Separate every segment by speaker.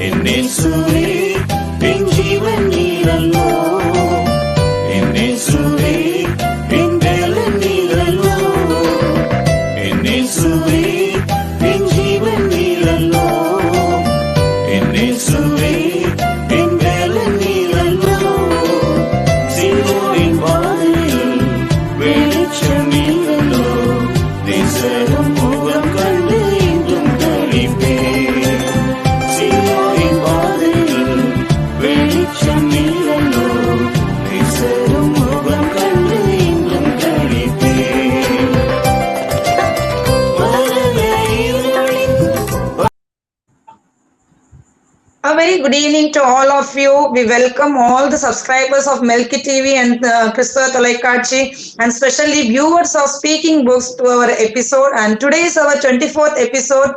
Speaker 1: എന്നേസുവേ N ജീവൻ നീരല്ലോ, എന്നേസുവേ N ബലൻ നീരല്ലോ, എന്നേസുവേ N ജീവൻ നീരല്ലോ, എന്നേസുവേ N ബലൻ നീരല്ലോ. സിയോനിൻ വാതിലിൽ വെളിച്ചം നീരല്ലോ, ദേശം മുഖം കണ്ട് എങ്കും കളിപ്പേ. സിയോനിൻ വാതിലിൽ വെളിച്ചം നീരല്ലോ, ദേശം മുഖം കണ്ട് എങ്കും കളിപ്പേ.
Speaker 2: A very good evening to all of you. We welcome all the subscribers of Melki TV and Christopher Tolaikachi, and especially viewers of Speaking Books to our episode. And today is our 24th episode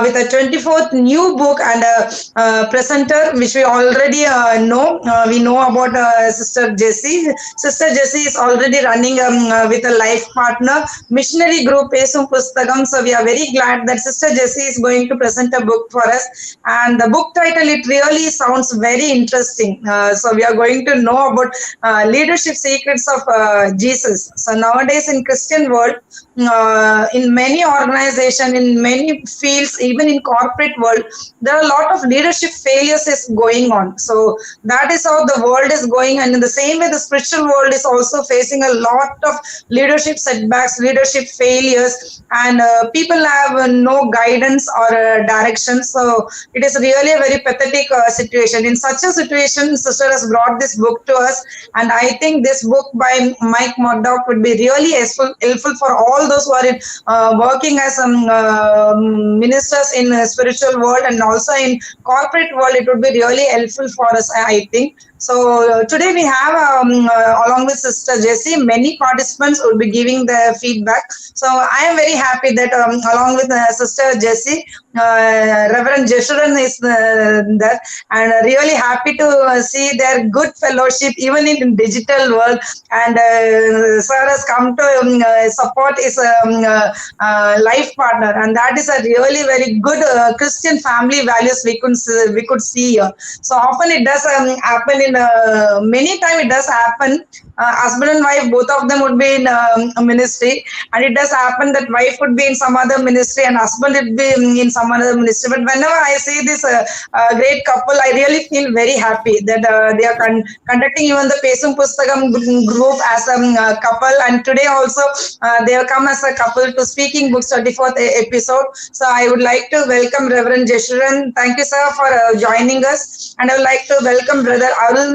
Speaker 2: with a 24th new book and a presenter which we already know. We know about Sister Jessy. Sister Jessy is already running with a life partner, missionary group Pesum Pustakam. So we are very glad that Sister Jessy is going to present a book for us. And the book title, it really sounds very interesting. So we are going to know about leadership secrets of Jesus. So nowadays in Christian world, in many organizations, in many fields, even in corporate world, there are a lot of leadership failures is going on. So that is how the world is going, and in the same way the spiritual world is also facing a lot of leadership setbacks, leadership failures, and people have no guidance or direction. So it is really a very pathetic situation. In such a situation, sister has brought this book to us, and I think this book by Mike Murdoch would be really helpful for all those who are working as ministers in spiritual world and also in corporate world. It would be really helpful for us, I think. So today we have along with Sister Jessy, many participants will be giving their feedback. So I am very happy that along with Sister Jessy, Rev Jesuharan is there, and really happy to see their good fellowship even in digital world. And sir has come to support his life partner, and that is a really very good Christian family values we could see here. So often it does happen in many times it does happen. Husband and wife, both of them would be in a ministry, and it does happen that wife would be in some other ministry and husband would be in some other ministry. But whenever I see this great couple, I really feel very happy that they are conducting even the Pesum Pustakam group as a couple, and today also they have come as a couple to Speaking Books 34th episode. So I would like to welcome Rev Jesuharan. Thank you, sir, for joining us, and I would like to welcome Brother Arul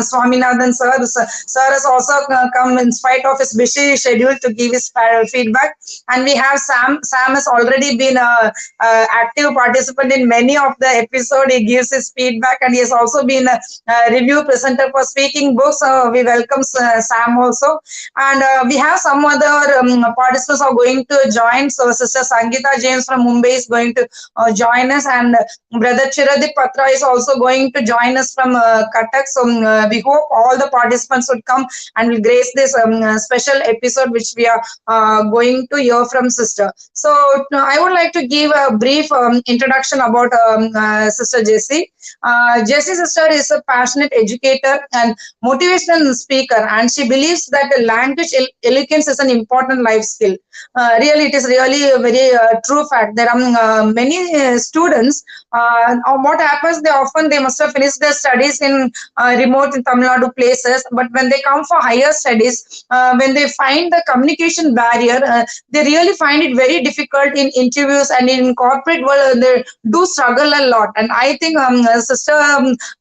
Speaker 2: Swaminathan, sir. Sir has also come in spite of his busy schedule to give his feedback. And we have Sam. Sam has already been an active participant in many of the episodes. He gives his feedback, and he has also been a review presenter for Speaking Books. So we welcome Sam also. And we have some other participants are going to join. So Sister Sangeetha James from Mumbai is going to join us, and Brother Chiradip Patra is also going to join us from Cuttack. So we hope all the participants would come and will grace this special episode which we are going to hear from sister. So I would like to give a brief introduction about Sister Jessy. Jessy sister is a passionate educator and motivational speaker, and she believes that language eloquence is an important life skill. Really, it is really a very true fact. There are many students. What happens? They must have finished their studies in remote in Tamil Nadu places, but when they come for higher studies, when they find the communication barrier, they really find it very difficult in interviews, and in corporate world they do struggle a lot. And I think sister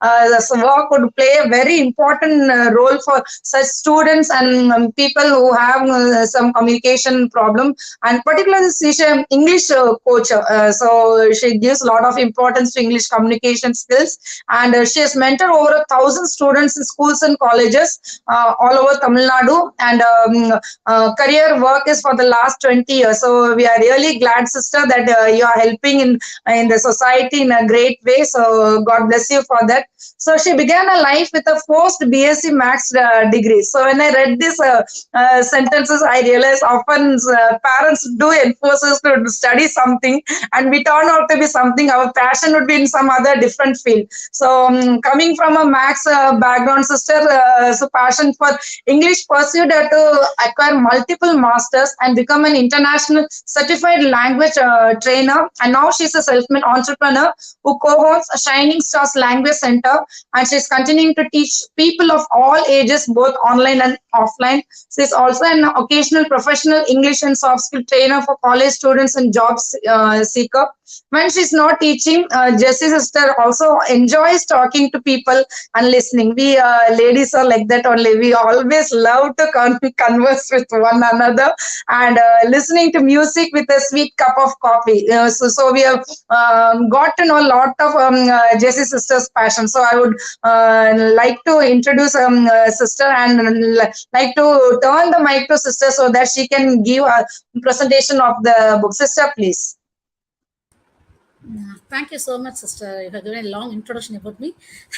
Speaker 2: work would play a very important role for such students and people who have some communication problem, and particularly she's an English coach. So she gives a lot of importance to English communication skills, and she has mentored over 1,000 students in schools and colleges all over Tamil Nadu, and career work is for the last 20 years. So we are really glad, sister, that you are helping in the society in a great way. So God bless you for that. So she began her life with a post BSc Max degree. So when I read these sentences, I realized often parents do enforce us to study something, and we turn out to be something. Our passion would be in some other different field. So coming from a Max background, sister, so passion for English pursued her to acquire multiple masters and become an international certified language trainer. And now she's a self-made entrepreneur who co-owns a Shining Stars Language Center, and she's continuing to teach people of all ages, both online and offline. She's also an occasional professional English and soft skill trainer for college students and job seeker. When she's not teaching, Jessie sister also enjoys talking to people and listening. We ladies are like that only. We always love to converse with one another, and listening to music with a sweet cup of coffee. So we have got to know a lot of Jessie sister's passion. So I would like to introduce sister, and like to turn the mic to sister so that she can give a presentation of the book. Sister, please.
Speaker 3: Thank you so much, sister. You have given a long introduction about me.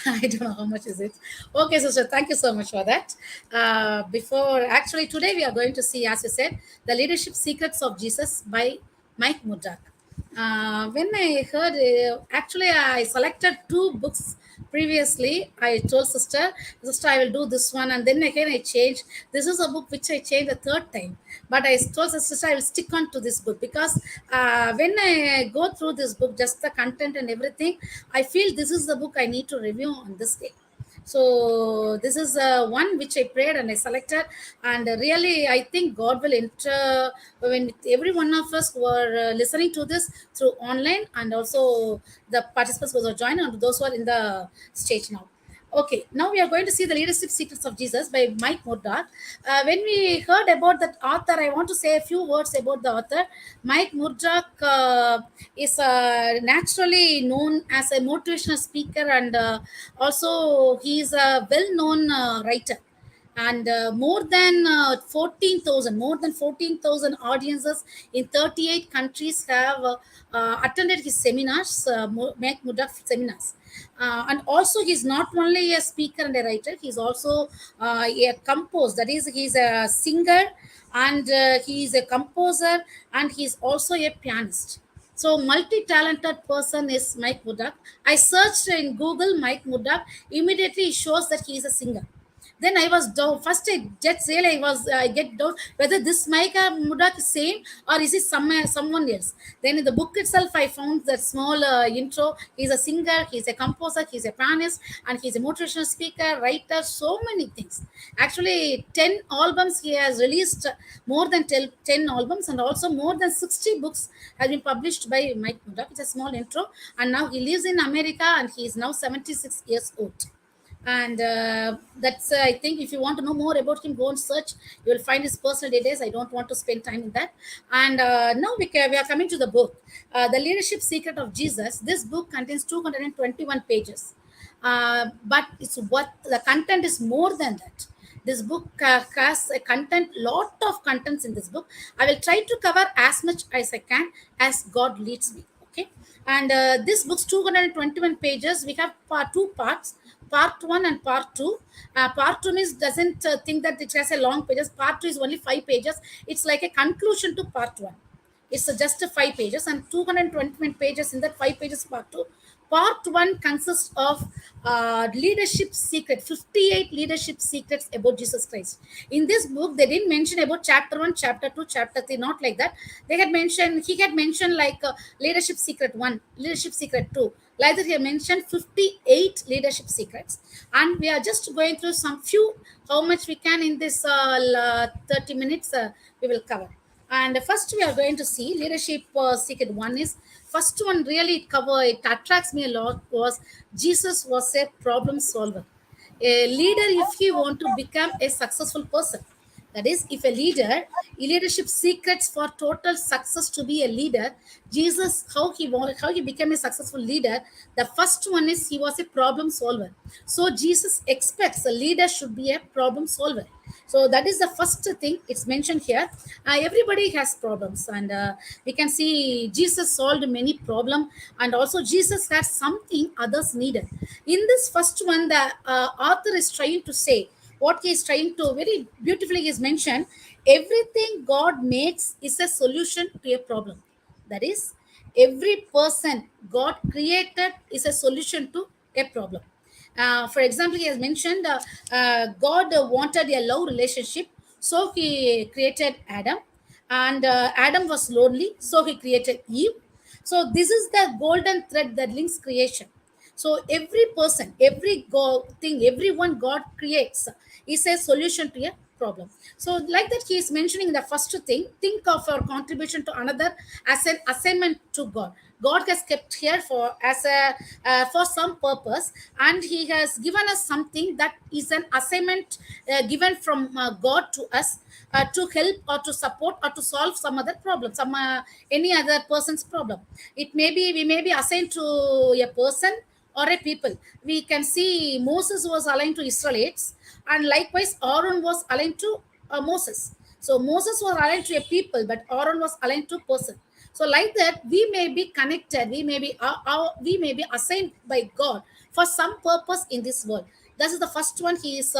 Speaker 3: I don't know how much is it. Okay, sister, thank you so much for that. Before, actually, today we are going to see, as you said, The Leadership Secrets of Jesus by Mike Murdoch. When I heard, actually, I selected two books previously. I told sister, I will do this one, and then again I changed. This is a book which I changed the third time, but I told sister I will stick on to this book because when I go through this book, just the content and everything, I feel this is the book I need to review on this day. So this is one which I prayed and I selected, and really I think God will enter when every one of us who are listening to this through online, and also the participants who are joining, and those who are in the stage now. Okay, now we are going to see The Leadership Secrets of Jesus by Mike Murdoch. When we heard about that author, I want to say a few words about the author. Mike Murdoch is naturally known as a motivational speaker, and also he is a well-known writer. And more than 14,000 audiences in 38 countries have attended his seminars, Mike Murdoch seminars. And also he's not only a speaker and a writer, he's also a composer. That is, he's a singer, and he's a composer, and he's also a pianist. So multi-talented person is Mike Murdoch. I searched in Google Mike Murdoch, immediately it shows that he is a singer. Then I was down. First, I just really I get down whether this Mike Murdoch is same or is it someone else. Then in the book itself, I found that small intro. He's a singer, he's a composer, he's a pianist, and he's a motivational speaker, writer. So many things. Actually, 10 albums he has released, more than 10 albums, and also more than 60 books have been published by Mike Murdoch. It's a small intro, and now he lives in America, and he is now 76 years old. And that's I think if you want to know more about him, go and search. You will find his personal details. I don't want to spend time in that. And now we are coming to the book, The Leadership Secret of Jesus. This book contains 221 pages, but it's what the content is more than that. This book has a content, lot of contents in this book. I will try to cover as much as I can as God leads me. Okay. And this book's 221 pages. We have two parts, part 1 and part 2. Part 2 means doesn't think that it has a long pages. Part 2 is only 5 pages. It's like a conclusion to part 1. It's just 5 pages, and 221 pages in that 5 pages part 2. Part 1 consists of leadership secret, 58 leadership secrets about Jesus Christ. In this book, they didn't mention about chapter 1, chapter 2, chapter 3, not like that. He had mentioned like leadership secret 1, leadership secret 2. Like that, he had mentioned 58 leadership secrets. And we are just going through some few, how much we can in this 30 minutes, we will cover. And first, we are going to see leadership secret 1 is, first one really it attracts me a lot, was Jesus was a problem solver. A leader, if he want to become a successful person, That is, if a leader, leadership secrets for total success to be a leader, Jesus, how he became a successful leader. The first one is he was a problem solver. So Jesus expects a leader should be a problem solver. So that is the first thing it's mentioned here. Everybody has problems, and we can see Jesus solved many problems, and also Jesus had something others needed. In this first one, the author is trying to say what he is trying to very beautifully is mentioned. Everything God makes is a solution to a problem. That is, every person God created is a solution to a problem. For example, he has mentioned God wanted a love relationship, so he created Adam, and Adam was lonely, so he created Eve. So this is the golden thread that links creation. So every person, every thing, everyone God creates is a solution to a problem. So like that, he is mentioning the first thing. Think of our contribution to another as an assignment to God. God has kept here for as a for some purpose, and He has given us something that is an assignment given from God to us to help or to support or to solve some other problem, some any other person's problem. It may be we may be assigned to a person or a people. We can see Moses was aligned to Israelites, and likewise Aaron was aligned to Moses. So Moses was aligned to a people, but Aaron was aligned to person. So like that, we may be connected. We may be assigned by God for some purpose in this world. That is the first one he is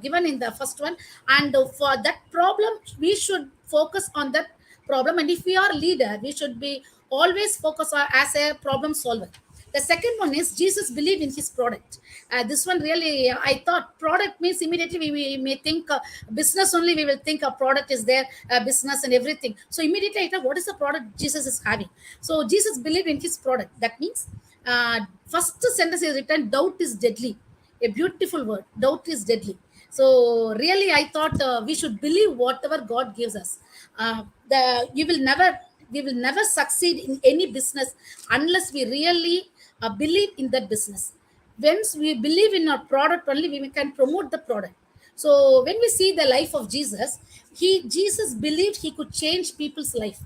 Speaker 3: given in the first one, and for that problem, we should focus on that problem. And if we are leader, we should be always focus on as a problem solver. The second one is Jesus believed in his product. This one really, I thought product means immediately we may think business only. We will think a product is there, business and everything. So immediately I thought, what is the product Jesus is having? So Jesus believed in his product. That means first sentence is written, doubt is deadly. A beautiful word, doubt is deadly. So really, I thought we should believe whatever God gives us. The you will never We will never succeed in any business unless we really believe in that business. Once we believe in our product only, we can promote the product. So when we see the life of Jesus, Jesus believed he could change people's life.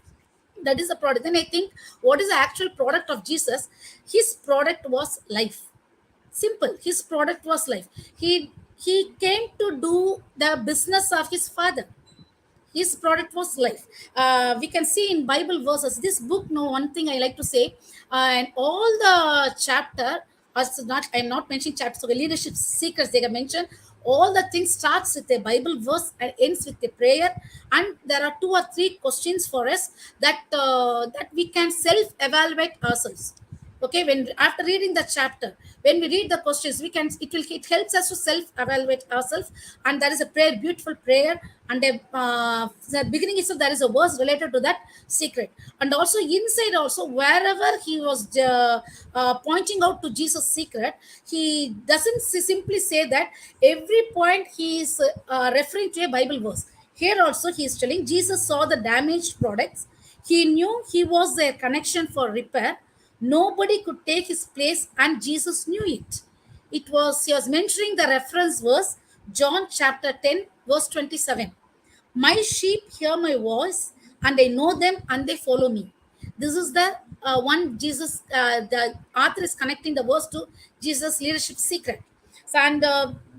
Speaker 3: That is the product. Then I think, what is the actual product of Jesus? His product was life. Simple. His product was life. He came to do the business of his father. His product was life. We can see in Bible verses, this book, no, one thing I like to say, and all the chapter, I'm not mentioning chapters, so the leadership secrets they have mentioned, all the things starts with a Bible verse and ends with a prayer, and there are two or three questions for us that we can self evaluate ourselves. Okay, when after reading the chapter, when we read the questions, it helps us to self evaluate ourselves. And there is a prayer, beautiful prayer, and the beginning itself there is a verse related to that secret. And also inside also, wherever he was pointing out to Jesus secret, he doesn't simply say that. Every point he is referring to a Bible verse. Here also he is telling Jesus saw the damaged products. He knew he was a connection for repair. Nobody could take his place, and Jesus knew it. He was mentioning the reference verse, John chapter 10, verse 27. My sheep hear my voice, and I know them, and they follow me. This is the one Jesus, the author is connecting the verse to Jesus' leadership secret. So, and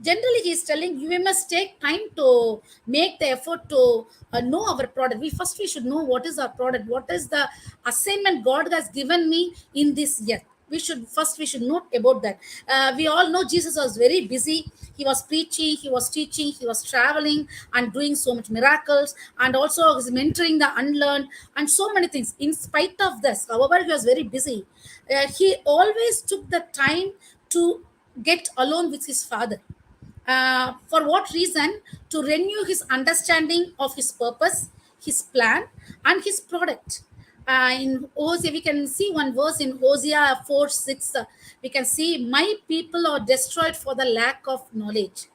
Speaker 3: generally, he's telling you, we must take time to make the effort to know our product. We should know what is our product, what is the assignment God has given me in this year. We should note about that. We all know Jesus was very busy. He was preaching, he was teaching, he was traveling and doing so much miracles, and also was mentoring the unlearned and so many things. In spite of this, however, he was very busy. He always took the time to get alone with his father. For what reason? To renew his understanding of his purpose, his plan, and his product. In Hosea, we can see one verse in Hosea 4 6. We can see, my people are destroyed for the lack of knowledge.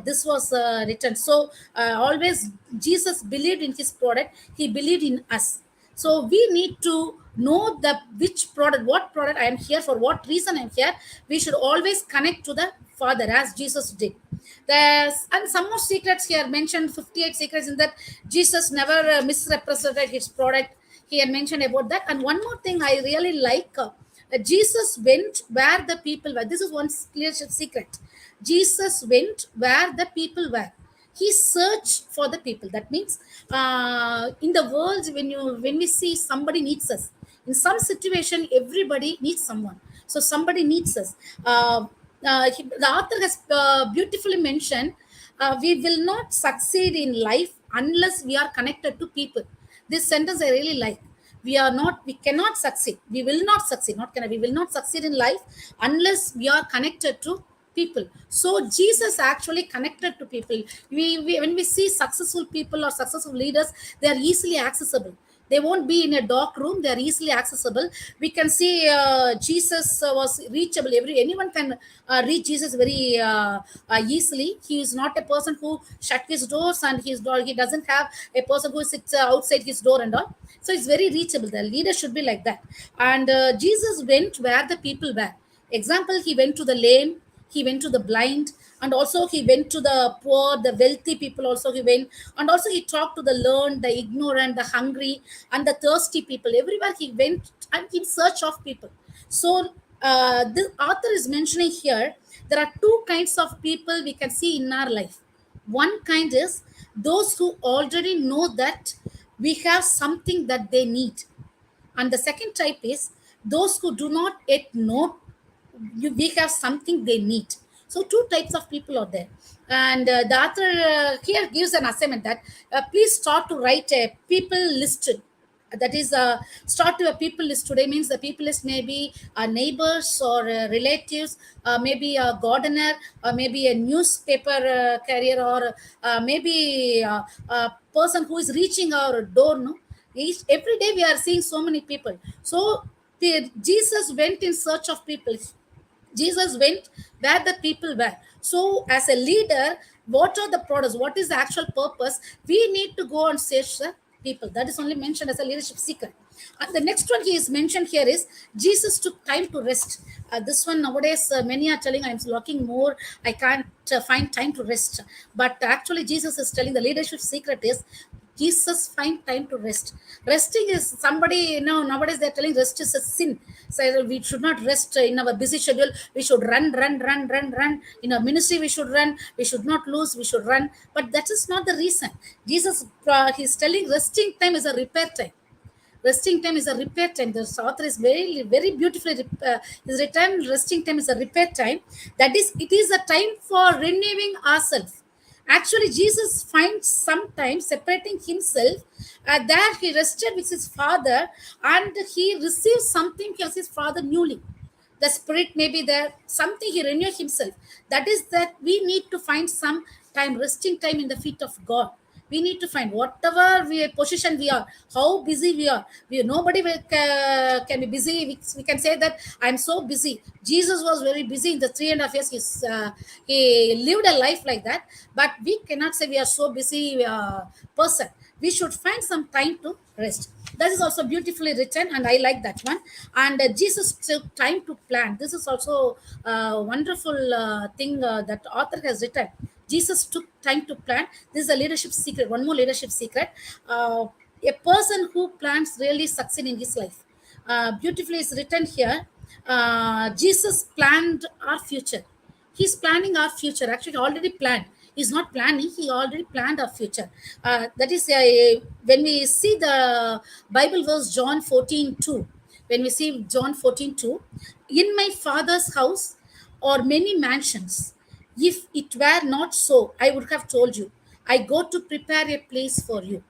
Speaker 3: This was written. So, always Jesus believed in his product, he believed in us. So we need to know the which product, what product I am here for, what reason I'm here. We should always connect to the Father as Jesus did. There's and some more secrets here mentioned, 58 secrets in that. Jesus never misrepresented his product. He had mentioned about that. And one more thing I really like, Jesus went where the people were. This is one leadership secret. Jesus went where the people were. He searched for the people. That means, in the world, when we see somebody needs us, in some situation everybody needs someone, so somebody needs us. The author has beautifully mentioned, we will not succeed in life unless we are connected to people. This sentence I really like. We cannot succeed, we will not succeed, not can we will not succeed in life unless we are connected to people. So Jesus actually connected to people. When we see successful people or successful leaders, they are easily accessible. They won't be in a dark room, they are easily accessible. We can see Jesus was reachable. Anyone can reach Jesus very easily. He is not a person who shut his doors, and he doesn't have a person who sits outside his door and all. So it's very reachable. The leader should be like that. And Jesus went where the people were. Example, he went to the lame, he went to the blind, and also he went to the poor, the wealthy people also he went. And also he talked to the learned, the ignorant, the hungry, and the thirsty people. Everywhere he went and in search of people. So the author is mentioning here, there are two kinds of people we can see in our life. One kind is those who already know that we have something that they need, and the second type is those who do not yet know we have something they need. So two types of people are there. And the author here gives an assignment that, please start to write a people list. That is, start to a people list today. Means the people list may be neighbors or relatives, maybe a gardener, or maybe a newspaper carrier, or maybe a person who is reaching our door. No, every day we are seeing so many people. So Jesus went in search of people. Jesus went where the people were. So, as a leader, what are the products? What is the actual purpose? We need to go and search the people. That is only mentioned as a leadership secret. And the next one he is mentioned here is Jesus took time to rest. This one nowadays, many are telling I'm working more, I can't find time to rest. But actually, Jesus is telling the leadership secret is Jesus find time to rest. Resting is somebody, nowadays they're telling rest is a sin. So we should not rest in our busy schedule. We should run, run, run, run, run. In our ministry, we should run. We should not lose. We should run. But that is not the reason. Jesus, he's telling resting time is a repair time. Resting time is a repair time. The author is very, very beautifully his written resting time is a repair time. That is, it is a time for renewing ourselves. Actually, Jesus finds some time separating himself. There he rested with his father, and he receives something else his father newly. The spirit may be there, something he renewed himself. That is that we need to find some time, resting time in the feet of God. We need to find whatever position we are, how busy we are. Nobody can be busy. We can say that I'm so busy. Jesus was very busy in the 3.5 years. He lived a life like that. But we cannot say we are so busy person. We should find some time to rest. That is also beautifully written, and I like that one. And Jesus took time to plan. This is also a wonderful thing that author has written. Jesus took time to plan. This is a leadership secret. One more leadership secret. A person who plans really succeed in his life. Beautifully is written here. Jesus planned our future. He's planning our future. Actually, already planned. He's not planning. He already planned our future. That is, when we see the Bible verse John 14:2. When we see John 14:2, in my father's house are many mansions. If it were not so, I would have told you. I go to prepare a place for you.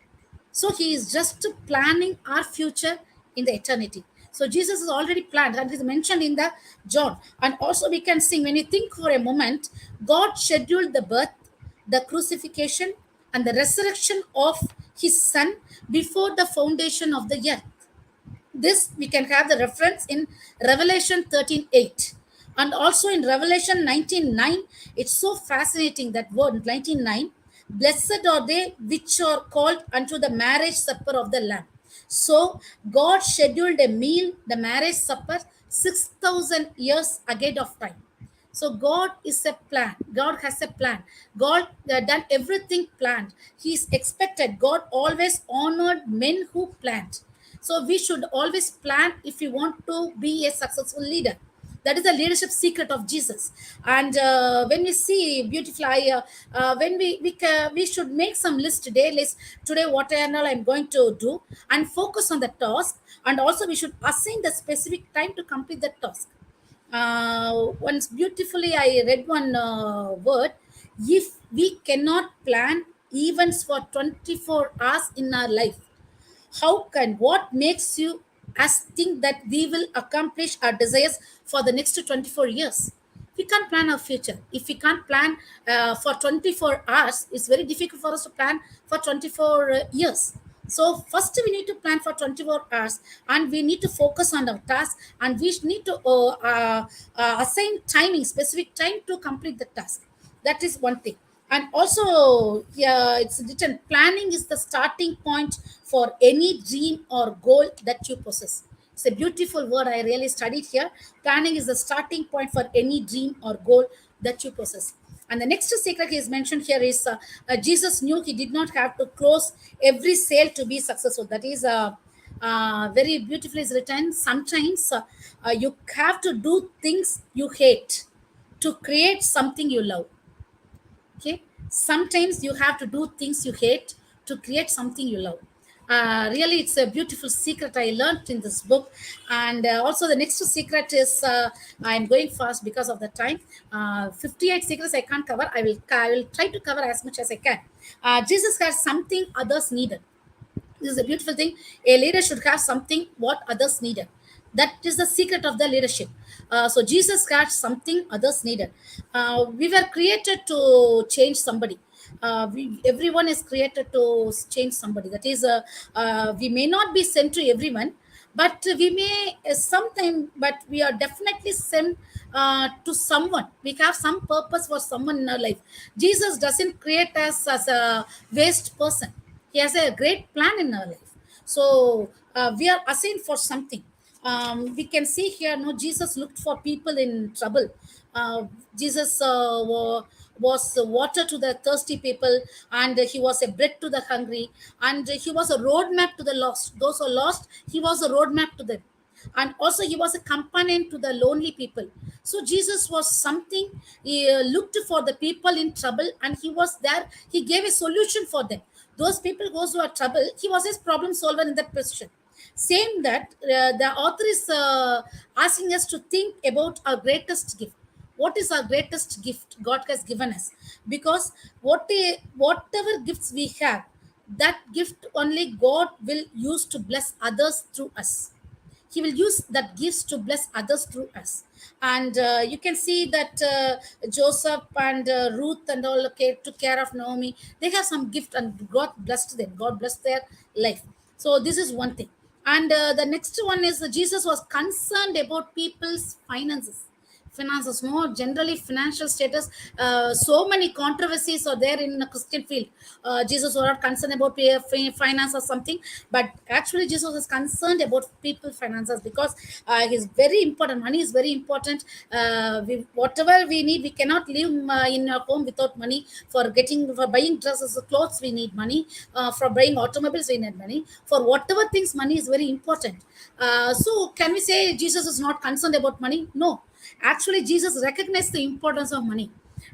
Speaker 3: So he is just planning our future in the eternity. So Jesus is already planned, and it is mentioned in the John. And also we can sing, when you think for a moment, God scheduled the birth, the crucifixion, and the resurrection of his son before the foundation of the earth. This we can have the reference in Revelation 13:8, and also in Revelation 19:9. It's so fascinating, that word 19:9. Blessed are they which are called unto the marriage supper of the Lamb. So God scheduled a meal, the marriage supper, 6,000 years ahead of time. So God is a plan. God has a plan. God done everything planned. He's expected. God always honored men who planned. So we should always plan if we want to be a successful leader. That is the leadership secret of Jesus. And when we see beautiful, when we should make some list today. List today what I'm going to do and focus on the task. And also we should assign the specific time to complete the task. Once beautifully I read one word: if we cannot plan events for 24 hours in our life, how can what makes you as think that we will accomplish our desires for the next 24 years? We can't plan our future. If we can't plan for 24 hours, it's very difficult for us to plan for 24 years. So first we need to plan for 24 hours, and we need to focus on our task, and we need to assign timing, specific time to complete the task. That is one thing. And also, yeah, it's written planning is the starting point for any dream or goal that you possess. It's a beautiful word I really studied here. Planning is the starting point for any dream or goal that you possess. And the next secret is mentioned here is Jesus knew he did not have to close every sale to be successful. That is very beautifully is written. Sometimes you have to do things you hate to create something you love. Okay, sometimes you have to do things you hate to create something you love. Really, it's a beautiful secret I learned in this book. And also the next secret is, I'm going fast because of the time. 58 secrets I can't cover. I will try to cover as much as I can. Jesus has something others needed. This is a beautiful thing. A leader should have something what others needed. That is the secret of the leadership. So Jesus had something others needed. We were created to change somebody. Everyone is created to change somebody. That is, we may not be sent to everyone, but we may sometime, but we are definitely sent to someone. We have some purpose for someone in our life. Jesus doesn't create us as a waste person. He has a great plan in our life. So we are assigned for something. We can see here, no, Jesus looked for people in trouble. Jesus was water to the thirsty people, and he was a bread to the hungry, and he was a roadmap to the lost. Those who are lost, he was a roadmap to them. And also he was a companion to the lonely people. So Jesus was something. He looked for the people in trouble, and he was there. He gave a solution for them. Those people, those who are trouble, he was his problem solver in that position. Same that the author is asking us to think about our greatest gift. What is our greatest gift God has given us? Because whatever gifts we have, that gift only God will use to bless others through us. He will use that gifts to bless others through us. And you can see that Joseph and Ruth and all, okay, took care of Naomi. They have some gift, and God blessed them. God blessed their life. So this is one thing. And the next one is Jesus was concerned about people's finances, more generally financial status. So many controversies are there in the Christian field. Jesus was not concerned about finance or something, but actually Jesus was concerned about people finances, because it's very important. Money is very important. Whatever we need, we cannot live in our home without money. For buying dresses, clothes, we need money. For buying automobiles, we need money. For whatever things, money is very important. So can we say Jesus is not concerned about money? No. Actually, Jesus recognized the importance of money.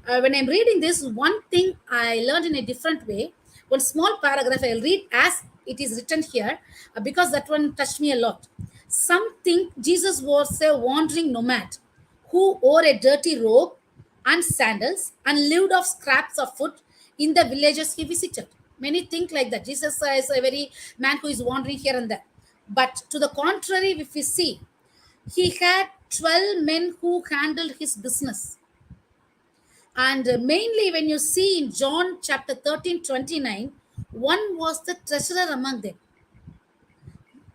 Speaker 3: When I'm reading this, one thing I learned in a different way. One small paragraph I'll read as it is written here, because that one touched me a lot. Some think Jesus was a wandering nomad who wore a dirty robe and sandals and lived off scraps of food in the villages he visited. Many think like that. Jesus is a very man who is wandering here and there. But to the contrary, if we see, he had 12 men who handled his business. And mainly, when you see in John chapter 13:29, one was the treasurer among them.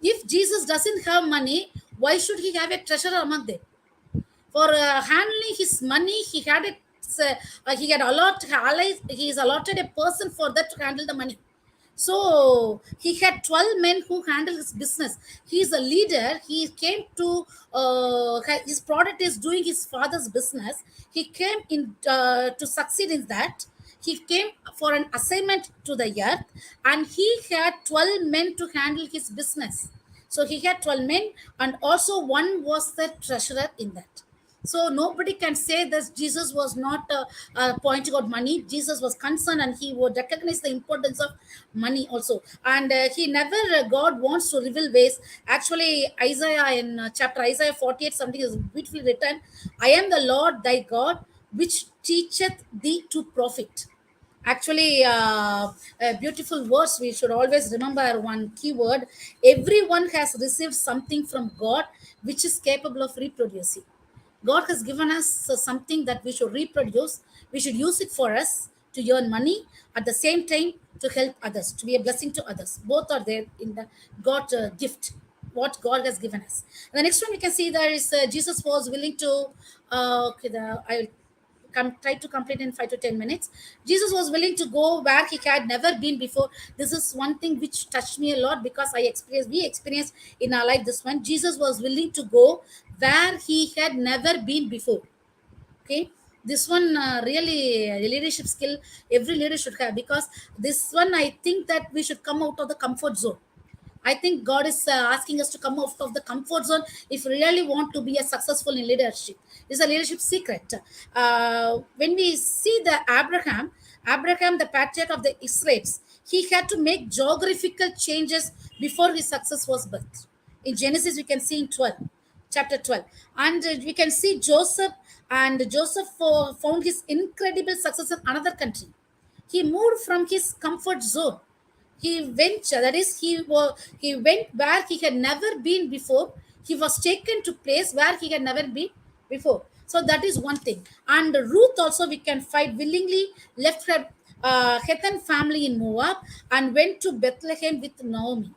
Speaker 3: If Jesus doesn't have money, why should he have a treasurer among them? For handling his money, he is allotted a person for that to handle the money. So he had 12 men who handle his business. He is a leader. He came to his product is doing his father's business. He came in to succeed in that. He came for an assignment to the earth, and he had 12 men to handle his business. So he had 12 men, and also one was the treasurer in that. So nobody can say that Jesus was not pointing out money. Jesus was concerned, and he would recognize the importance of money also. And he never, God wants to reveal ways. Actually, Isaiah in chapter Isaiah 48, something is beautifully written. I am the Lord thy God, which teacheth thee to profit. Actually, beautiful words. We should always remember one keyword. Everyone has received something from God which is capable of reproducing. God has given us something that we should reproduce. We should use it for us to earn money, at the same time to help others, to be a blessing to others. Both are there in the God gift, what God has given us. And the next one we can see there is Jesus was willing to. I will try to complete in 5 to 10 minutes. Jesus was willing to go where he had never been before. This is one thing which touched me a lot, because we experienced in our life this one. Jesus was willing to go where he had never been before. Okay, this one really a leadership skill every leader should have, because this one I think that we should come out of the comfort zone. I think God is asking us to come out of the comfort zone if we really want to be a successful in leadership. This is a leadership secret. When we see the Abraham, the patriarch of the Israelites, he had to make geographical changes before his success was birthed. In Genesis, we can see in 12, chapter 12. And we can see Joseph, and Joseph found his incredible success in another country. He moved from his comfort zone. He went, that is, he went where he had never been before. He was taken to place where he had never been before. So that is one thing. And Ruth also, we can find, willingly left her Hethan family in Moab and went to Bethlehem with Naomi.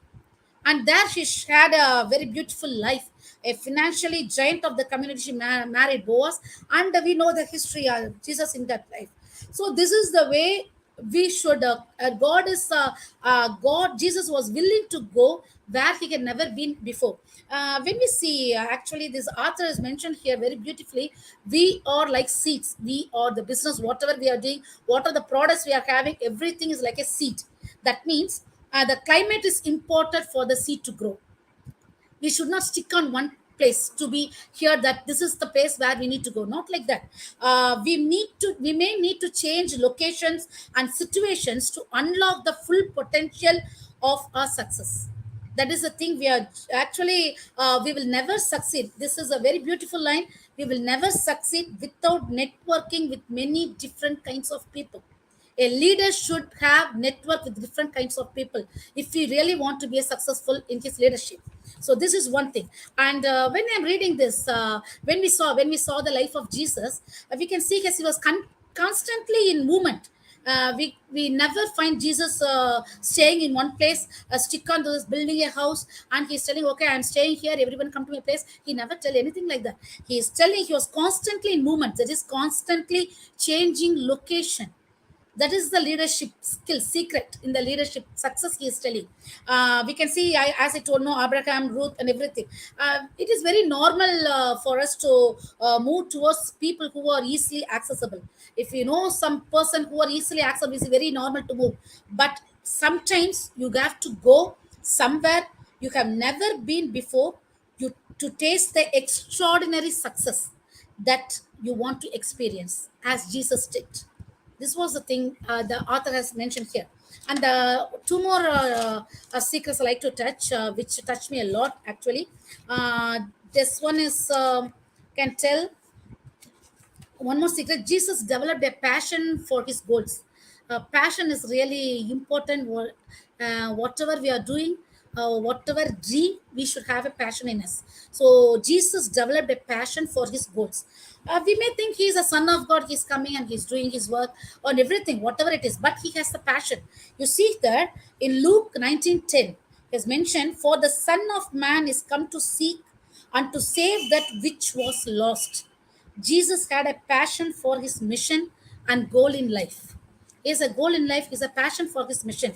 Speaker 3: And there she had a very beautiful life. A financially giant of the community, she married Boaz, and we know the history of Jesus in that life. So this is the way we should. God is God. Jesus was willing to go where he had never been before. When we see, actually, this author is mentioned here very beautifully. We are like seeds. We are the business. Whatever we are doing, what are the products we are having, everything is like a seed. That means the climate is important for the seed to grow. We should not stick on one place to be here, that this is the place where we need to go, not like that. We may need to change locations and situations to unlock the full potential of our success. That is the thing. We are actually we will never succeed. This is a very beautiful line. We will never succeed without networking with many different kinds of people. A leader should have network with different kinds of people if he really want to be a successful in his leadership. So this is one thing. And when I'm reading this, when we saw the life of Jesus, we can see as he was constantly in movement. We never find Jesus staying in one place, stick on to this, building a house, and he's telling, okay, I'm staying here, everyone come to my place. He never tell anything like that. He is telling, he was constantly in movement, that is constantly changing location. That is the leadership skill secret in the leadership success he is telling. We can see, as I told, no, Abraham, Ruth, and everything. It is very normal for us to move towards people who are easily accessible. If you know some person who are easily accessible, it's very normal to move. But sometimes you have to go somewhere you have never been before, you to taste the extraordinary success that you want to experience, as Jesus did. This was the thing the author has mentioned here. And two more secrets I like to touch, which touched me a lot actually. This one is, can tell one more secret. Jesus developed a passion for his goals. Passion is really important. Whatever we are doing, whatever dream, we should have a passion in us. So Jesus developed a passion for his goals. We may think he is a son of God, he's coming and he's doing his work on everything, whatever it is, but he has the passion. You see that in Luke 19:10, has mentioned, for the Son of Man is come to seek and to save that which was lost. Jesus had a passion for his mission and goal in life. is a goal in life, is a passion for his mission.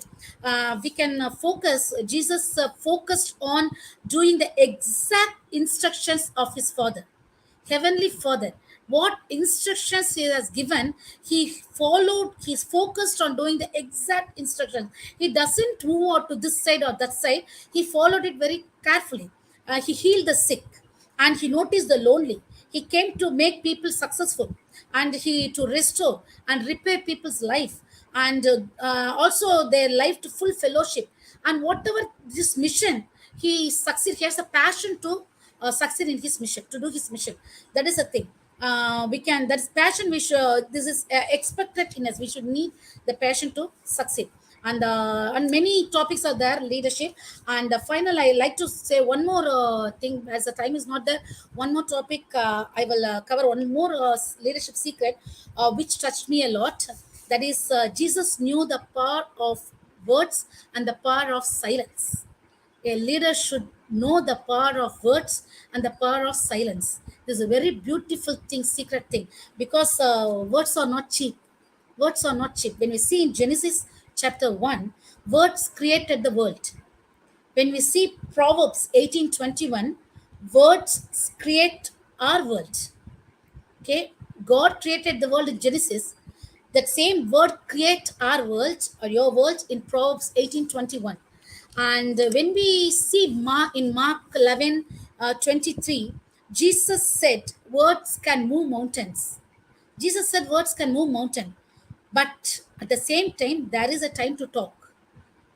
Speaker 3: We can focus, Jesus focused on doing the exact instructions of his Father, Heavenly Father. What instructions he has given, he followed, he's focused on doing the exact instructions. He doesn't move out to this side or that side. He followed it very carefully. He healed the sick, and he noticed the lonely. He came to make people successful, and he to restore and repair people's life, and also their life to full fellowship. And whatever this mission, he succeed. He has a passion to succeed in his mission, to do his mission. That is a thing. We can, that's passion. We should, this is expected in us. We should need the passion to succeed. And many topics are there, leadership. And final, I like to say one more thing, as the time is not there. One more topic, I will cover one more leadership secret, which touched me a lot. That is, Jesus knew the power of words and the power of silence. A leader should know the power of words and the power of silence. This is a very beautiful thing, secret thing, because words are not cheap. Words are not cheap. When we see in Genesis chapter 1, words created the world. When we see Proverbs 18:21, words create our world. Okay, God created the world in Genesis. That same word create our world or your world in Proverbs 18:21. And when we see in Mark 11 23, Jesus said words can move mountains. Jesus said words can move mountain, but at the same time there is a time to talk.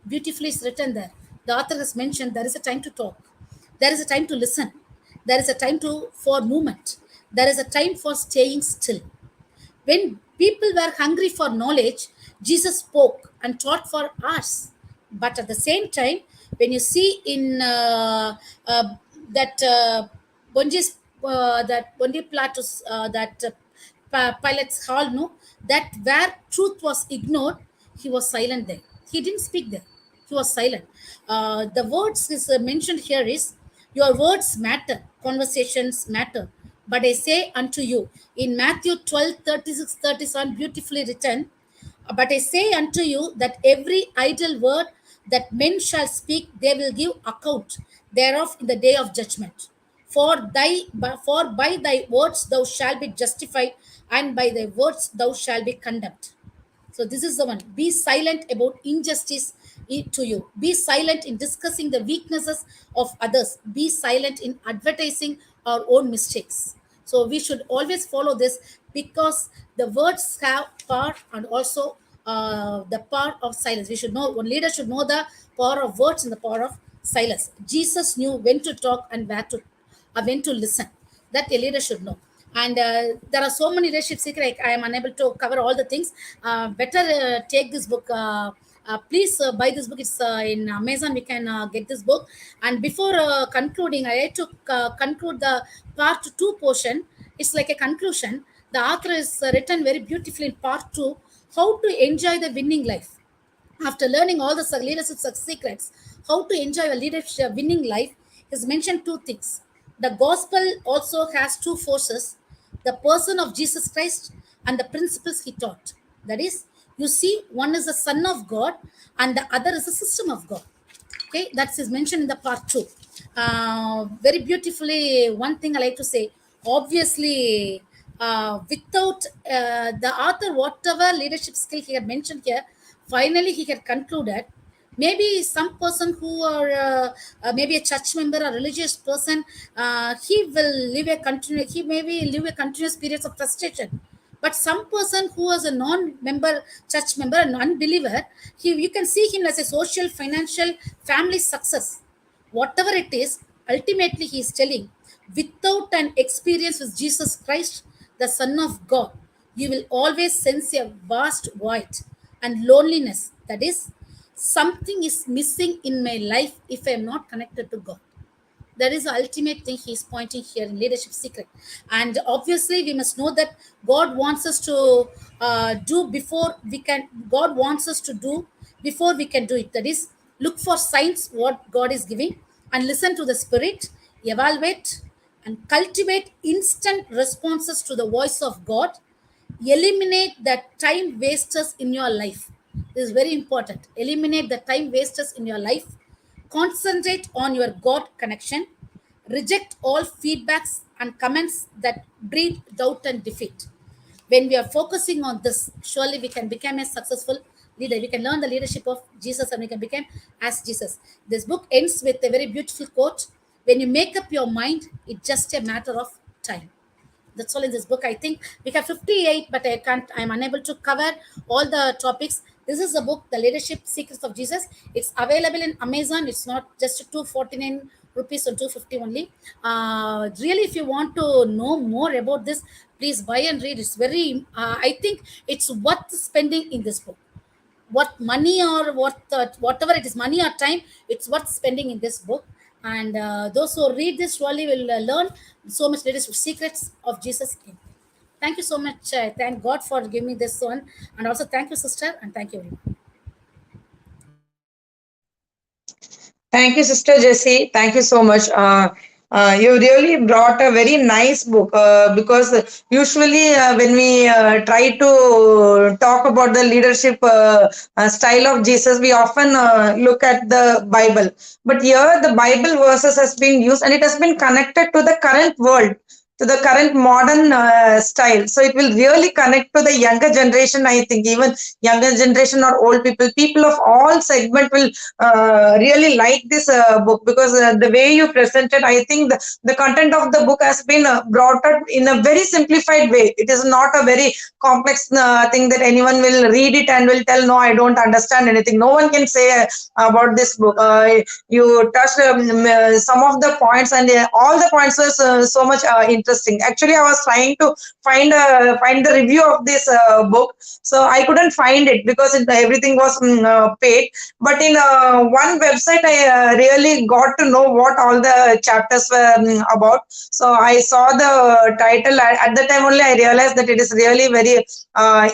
Speaker 3: Beautifully is written there. The author has mentioned there is a time to talk, there is a time to listen, there is a time to for movement, there is a time for staying still. When people were hungry for knowledge, Jesus spoke and taught for hours. But at the same time, when you see in that Bondi Platus, that Pilate's hall, no, that where truth was ignored, he was silent there. He didn't speak there. He was silent. The words is mentioned here is, your words matter, conversations matter. But I say unto you, in Matthew 12:36-37, beautifully written, but I say unto you that every idle word that men shall speak, they will give account thereof in the day of judgment. For by thy words thou shalt be justified, and by thy words thou shalt be condemned. So this is the one. Be silent about injustice to you. Be silent in discussing the weaknesses of others. Be silent in advertising our own mistakes. So we should always follow this, because the words have power, and also the power of silence. We should know, one leader should know the power of words and the power of silence. Jesus knew when to talk and where to when to listen. That a leader should know. And there are so many leadership secrets. I am unable to cover all the things. Better take this book. Please buy this book. It's in Amazon. We can get this book. And before concluding, I had to conclude the part 2 portion. It's like a conclusion. The author is written very beautifully in part 2, how to enjoy the winning life. After learning all the leadership secrets, how to enjoy a leadership winning life, is mentioned 2 things. The gospel also has 2 forces, the person of Jesus Christ and the principles he taught. That is, you see, one is the Son of God and the other is the system of God. Okay, that's is mentioned in the part 2. Very beautifully, one thing I like to say, obviously, without the author, whatever leadership skill he had mentioned here, finally he had concluded, maybe some person who are maybe a church member or religious person, he will live a continuous, he maybe live a continuous periods of frustration. But some person who is a non-member, church member, an unbeliever, you can see him as a social, financial, family success. Whatever it is, ultimately he is telling, without an experience with Jesus Christ, the Son of God, you will always sense a vast void and loneliness. That is, something is missing in my life if I am not connected to God. That is the ultimate thing he is pointing here in leadership secret. And obviously we must know that God wants us to do before we can, God wants us to do before we can do it. That is, look for signs what God is giving, and listen to the Spirit, evaluate and cultivate instant responses to the voice of God, Eliminate the time wasters in your life. This is very important. Eliminate the time wasters in your life. Concentrate on your God connection. Reject all feedbacks and comments that breed doubt and defeat. When we are focusing on this, surely we can become a successful leader. We can learn the leadership of Jesus and we can become as Jesus. This book ends with a very beautiful quote. When you make up your mind, it's just a matter of time. That's all in this book. I think we have 58, but I'm unable to cover all the topics. This is the book, The Leadership Secrets of Jesus. It's available in Amazon. It's not just 249 rupees or 250 only. Really, if you want to know more about this, please buy and read. It's very I think it's worth spending in this book. What money or whatever it is, money or time, it's worth spending in this book. And those who read this surely will learn so much leadership secrets of Jesus. Thank you so much. Thank God for giving me this one, and also thank you, sister, and thank you everyone.
Speaker 2: Thank you, Sister Jessie. Thank you so much. You really brought a very nice book because usually when we try to talk about the leadership style of Jesus, we often look at the Bible. But here, the Bible verses has been used and it has been connected to the current world, to the current modern style. So it will really connect to the younger generation. I think even younger generation or old people, people of all segment will really like this book because the way you presented, I think the content of the book has been brought up in a very simplified way. It is not a very complex thing that anyone will read it and will tell, no, I don't understand anything. No one can say about this book. You touched some of the points, and all the points were so much interesting. Actually, I was trying to find the review of this book, so I couldn't find it because everything was paid. But in one website, I really got to know what all the chapters were about. So I saw the title at the time only. I realized that it is really very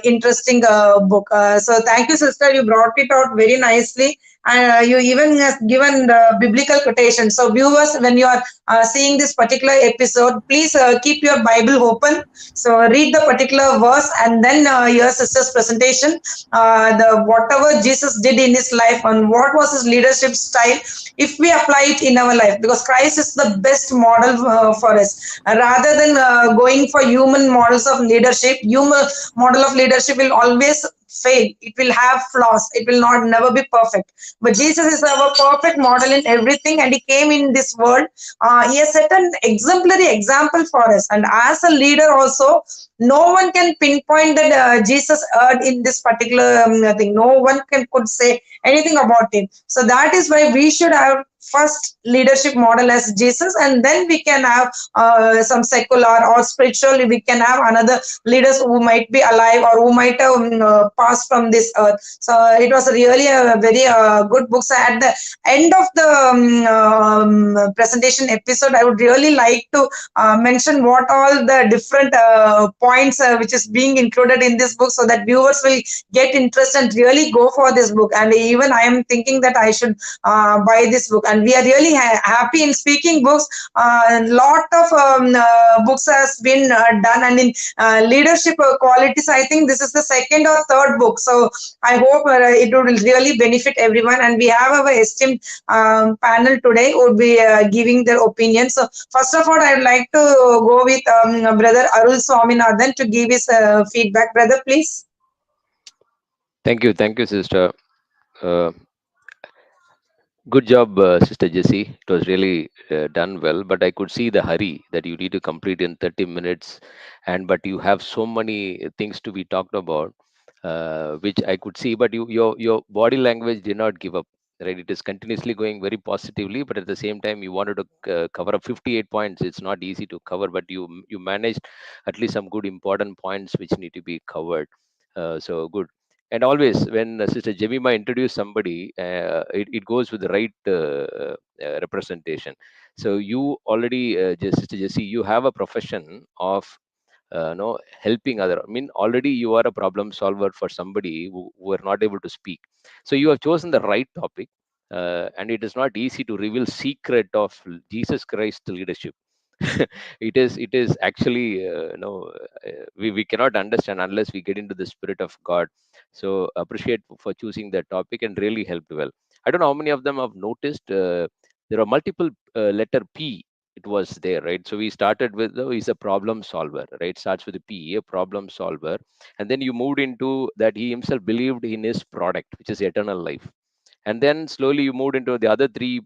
Speaker 2: interesting book. So thank you, sister. You brought it out very nicely. And you even has given the biblical quotation. So viewers, when you are seeing this particular episode, please keep your Bible open. So read the particular verse and then your sister's presentation, the whatever Jesus did in his life and what was his leadership style, if we apply it in our life, because Christ is the best model for us. Rather than going for human models of leadership, human model of leadership will always fail. It will have flaws. It will not never be perfect. But Jesus is our perfect model in everything, and he came in this world. He has set an exemplary example for us. And as a leader, also, no one can pinpoint that Jesus erred in this particular thing. No one could say anything about him. So that is why we should have first leadership model as Jesus, and then we can have some secular or spiritual. We can have another leaders who might be alive or who might have passed from this earth. So it was really a very good book. So at the end of the presentation episode, I would really like to mention what all the different points which is being included in this book, so that viewers will get interest and really go for this book. And even I am thinking that I should buy this book. And we are really happy in speaking books. A lot of books has been done, and in leadership qualities, I think this is the second or third book. So I hope it will really benefit everyone. And we have our esteemed panel today who would be giving their opinion. So first of all, I would like to go with Brother Arul Swaminathan to give his feedback. Brother, please.
Speaker 4: Thank you, sister. Uh, Good job, Sister Jessie. It was really done well, but I could see the hurry that you need to complete in 30 minutes, and but you have so many things to be talked about, which I could see. But your body language did not give up, right? It is continuously going very positively, but at the same time, you wanted to cover up 58 points. It's not easy to cover, but you managed at least some good important points which need to be covered. So good. And always when Sister Jemima introduced somebody, it goes with the right representation. So you already, Sister Jessie, you have a profession of helping other. I mean, already you are a problem solver for somebody who are not able to speak. So you have chosen the right topic, and it is not easy to reveal secret of Jesus Christ leadership. It is actually we cannot understand unless we get into the spirit of God. So appreciate for choosing that topic and really helped well. I don't know how many of them have noticed, there are multiple letter P. It was there, right? So we started with, oh, he's a problem solver, right? Starts with a P, a problem solver. And then you moved into that he himself believed in his product, which is eternal life. And then slowly you moved into the other three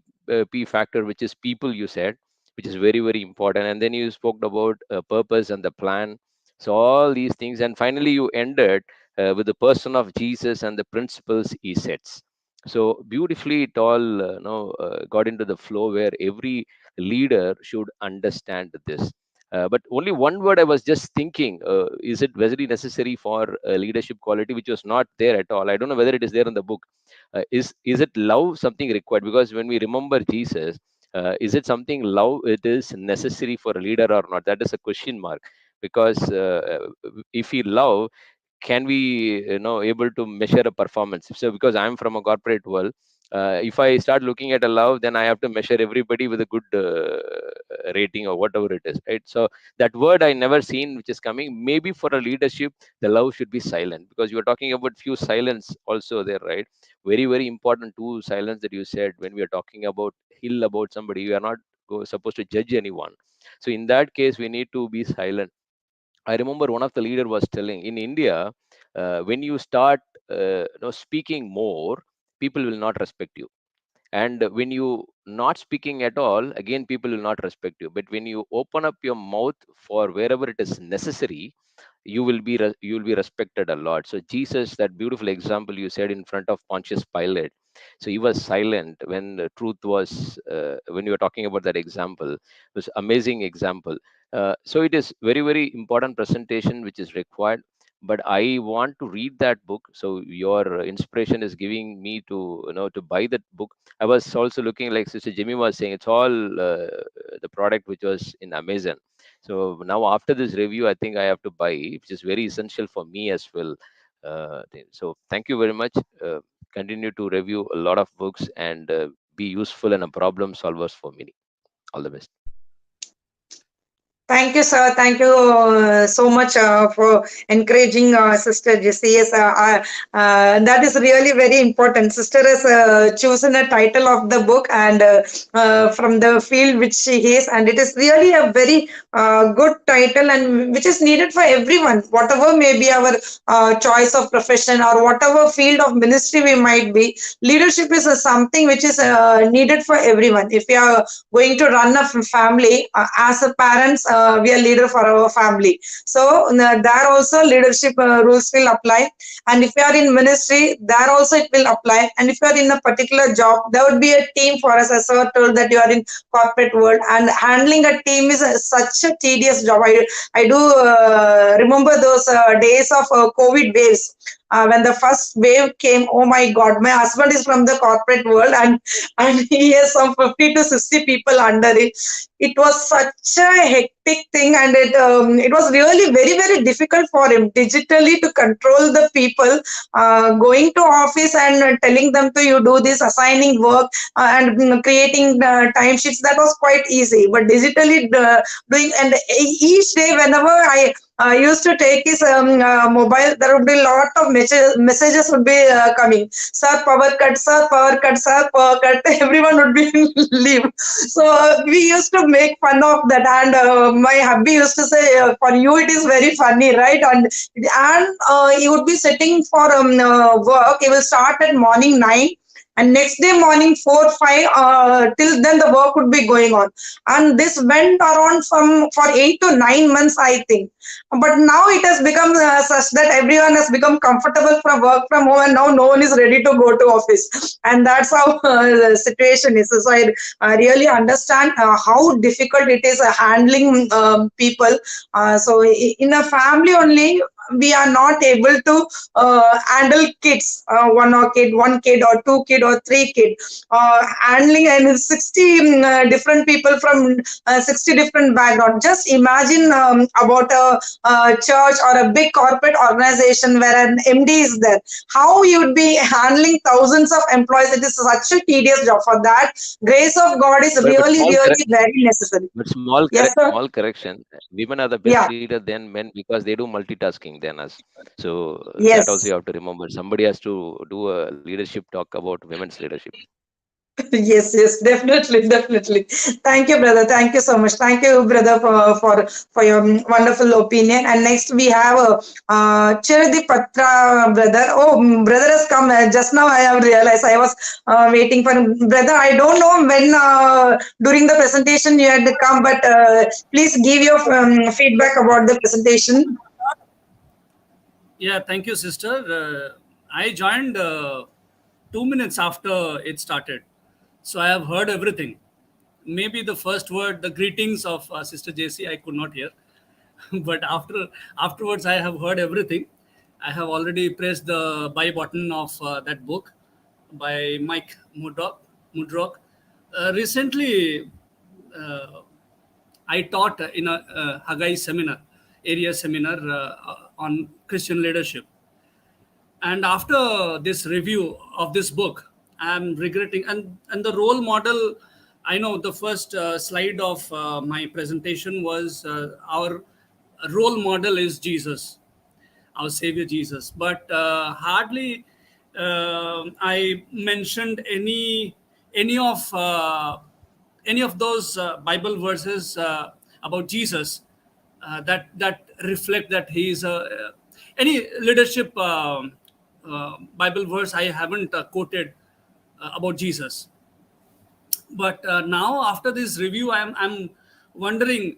Speaker 4: P factor, which is people, you said, which is very, very important. And then you spoke about purpose and the plan. So all these things, and finally you ended with the person of Jesus and the principles he sets. So beautifully it all got into the flow where every leader should understand this. But only one word I was just thinking, is it very necessary for leadership quality, which was not there at all. I don't know whether it is there in the book. Is it love something required? Because when we remember Jesus, is it something love it is necessary for a leader or not? That is a question mark. Because if we love, can we able to measure a performance? So because I'm from a corporate world, if I start looking at a love, then I have to measure everybody with a good rating or whatever it is, right? So that word I never seen, which is coming. Maybe for a leadership, the love should be silent, because you are talking about few silence also there, right? Very, very important two silence that you said. When we are talking about hill about somebody, we are not supposed to judge anyone. So in that case, we need to be silent. I remember one of the leader was telling in India, when you start speaking more, people will not respect you. And when you not speaking at all, again, people will not respect you. But when you open up your mouth for wherever it is necessary, you will be respected a lot. So Jesus, that beautiful example you said in front of Pontius Pilate, so he was silent when the truth was, when you were talking about that example, it was amazing example. So it is very, very important presentation which is required. But I want to read that book, so your inspiration is giving me to to buy that book. I was also looking, like Sister Jimmy was saying, it's all the product which was in Amazon. So now after this review, I think I have to buy, which is very essential for me as well. So thank you very much. Continue to review a lot of books and be useful and a problem solvers for many. All the best.
Speaker 2: Thank you, sir. Thank you so much for encouraging Sister Jessy. Yes, that is really very important. Sister has chosen a title of the book and from the field which she is, and it is really a very good title and which is needed for everyone, whatever may be our choice of profession or whatever field of ministry we might be. Leadership is something which is needed for everyone. If we are going to run a family, as a parents, we are leader for our family. So there also leadership rules will apply. And if you are in ministry, there also it will apply. And if you are in a particular job, there would be a team for us. As sir told that you are in corporate world, and handling a team is such a tedious job. I do remember those days of COVID waves. When the first wave came, oh my God, my husband is from the corporate world, and he has some 50 to 60 people under it. It was such a hectic thing, and it was really very, very difficult for him digitally to control the people, going to office and telling them to you do this, assigning work, and creating timesheets. That was quite easy, but digitally doing, and each day whenever I used to take his mobile, there would be a lot of messages would be coming. Sir, power cut, sir, power cut, sir, power cut. Everyone would be in leave. So we used to make fun of that. And my hubby used to say, for you it is very funny, right? And he would be sitting for work. He will start at morning 9. And next day morning 4, 5, till then the work would be going on. And this went around for 8 to 9 months, I think. But now it has become such that everyone has become comfortable from work from home, and now no one is ready to go to office. And that's how the situation is. So I really understand how difficult it is handling people. So in a family only, we are not able to handle kids, one kid or two kid or three kid, handling and 60 different people from 60 different background. Just imagine about a church or a big corporate organization where an MD is there. How you would be handling thousands of employees? It is such a tedious job. For that, grace of God is
Speaker 4: But
Speaker 2: really, really very necessary.
Speaker 4: but small
Speaker 2: Yes, sir.
Speaker 4: small correction. Women are the best
Speaker 2: Yeah.
Speaker 4: leader than men because they do multitasking than us. So that also
Speaker 2: Yes.
Speaker 4: you have to remember. Somebody has to do a leadership talk about women's leadership.
Speaker 2: Yes, yes, definitely, definitely. Thank you, brother. Thank you so much. Thank you, brother, for your wonderful opinion. And next we have Chiradi Patra, brother. Oh, brother has come. Just now I have realized I was waiting for him. Brother. I don't know when during the presentation you had to come, but please give your feedback about the presentation.
Speaker 5: Yeah, thank you, sister. I joined 2 minutes after it started, so I have heard everything. Maybe the first word, the greetings of Sister Jessy, I could not hear, but afterwards, I have heard everything. I have already pressed the buy button of that book by Mike Murdoch. Murdoch. Recently, uh, I taught in a Haggai seminar, area seminar on Christian leadership. And after this review of this book, I'm regretting. And the role model, I know the first slide of my presentation was our role model is Jesus, our Savior Jesus. But hardly I mentioned any of those Bible verses about Jesus that reflect that he is a any leadership Bible verse I haven't quoted about Jesus. But now after this review, I'm wondering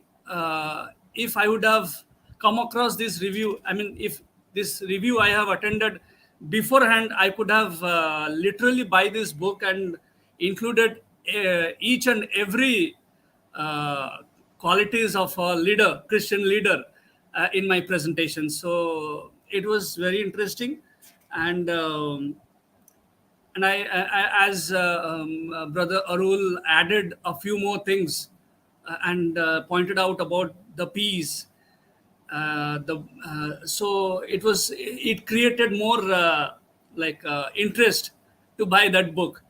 Speaker 5: if I would have come across this review. I mean, if this review I have attended beforehand, I could have literally buy this book and included each and every uh, qualities of a leader, Christian leader, in my presentation. So it was very interesting. And as Brother Arul added a few more things and pointed out about the peace, so it created more interest to buy that book.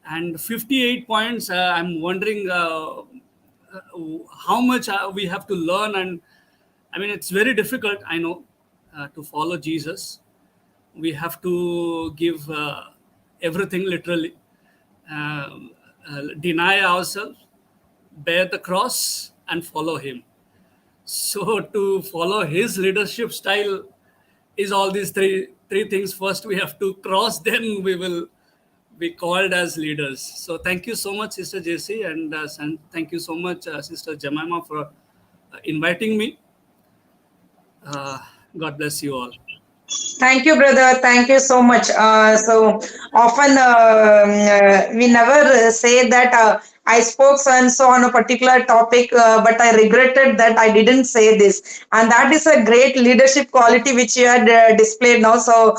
Speaker 5: And 58 points. I'm wondering how much we have to learn, and I mean it's very difficult. I know to follow Jesus we have to give everything literally, deny ourselves, bear the cross, and follow him. So to follow his leadership style is all these three things. First we have to cross, then we will be called as leaders. So thank you so much, Sister Jessy, and thank you so much, Sister Jemima, for inviting me. God bless you all.
Speaker 2: Thank you, brother. Thank you so much. So often we never say that I spoke so and so on a particular topic, but I regretted that I didn't say this. And that is a great leadership quality which you had displayed now. So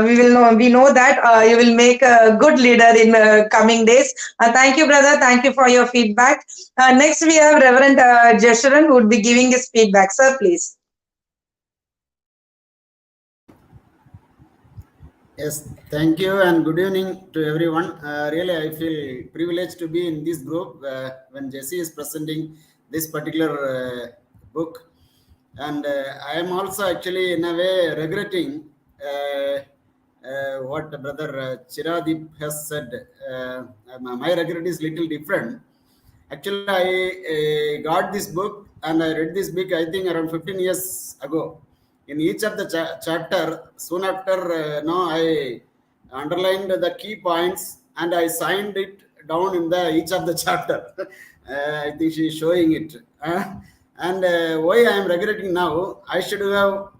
Speaker 2: we know that you will make a good leader in coming days. Thank you, brother. Thank you for your feedback. Next, we have Reverend Jesuharan who would be giving his feedback. Sir, please.
Speaker 6: Yes, thank you and good evening to everyone. Really, I feel privileged to be in this group when Jessy is presenting this particular book. And I am also actually in a way regretting what Brother Chiradip has said. My regret is little different. Actually, I got this book and I read this book, I think, around 15 years ago. In each of the chapter, soon after, no, I underlined the key points and I signed it down in the each of the chapter. I think she is showing it. And why I am regretting now, I should have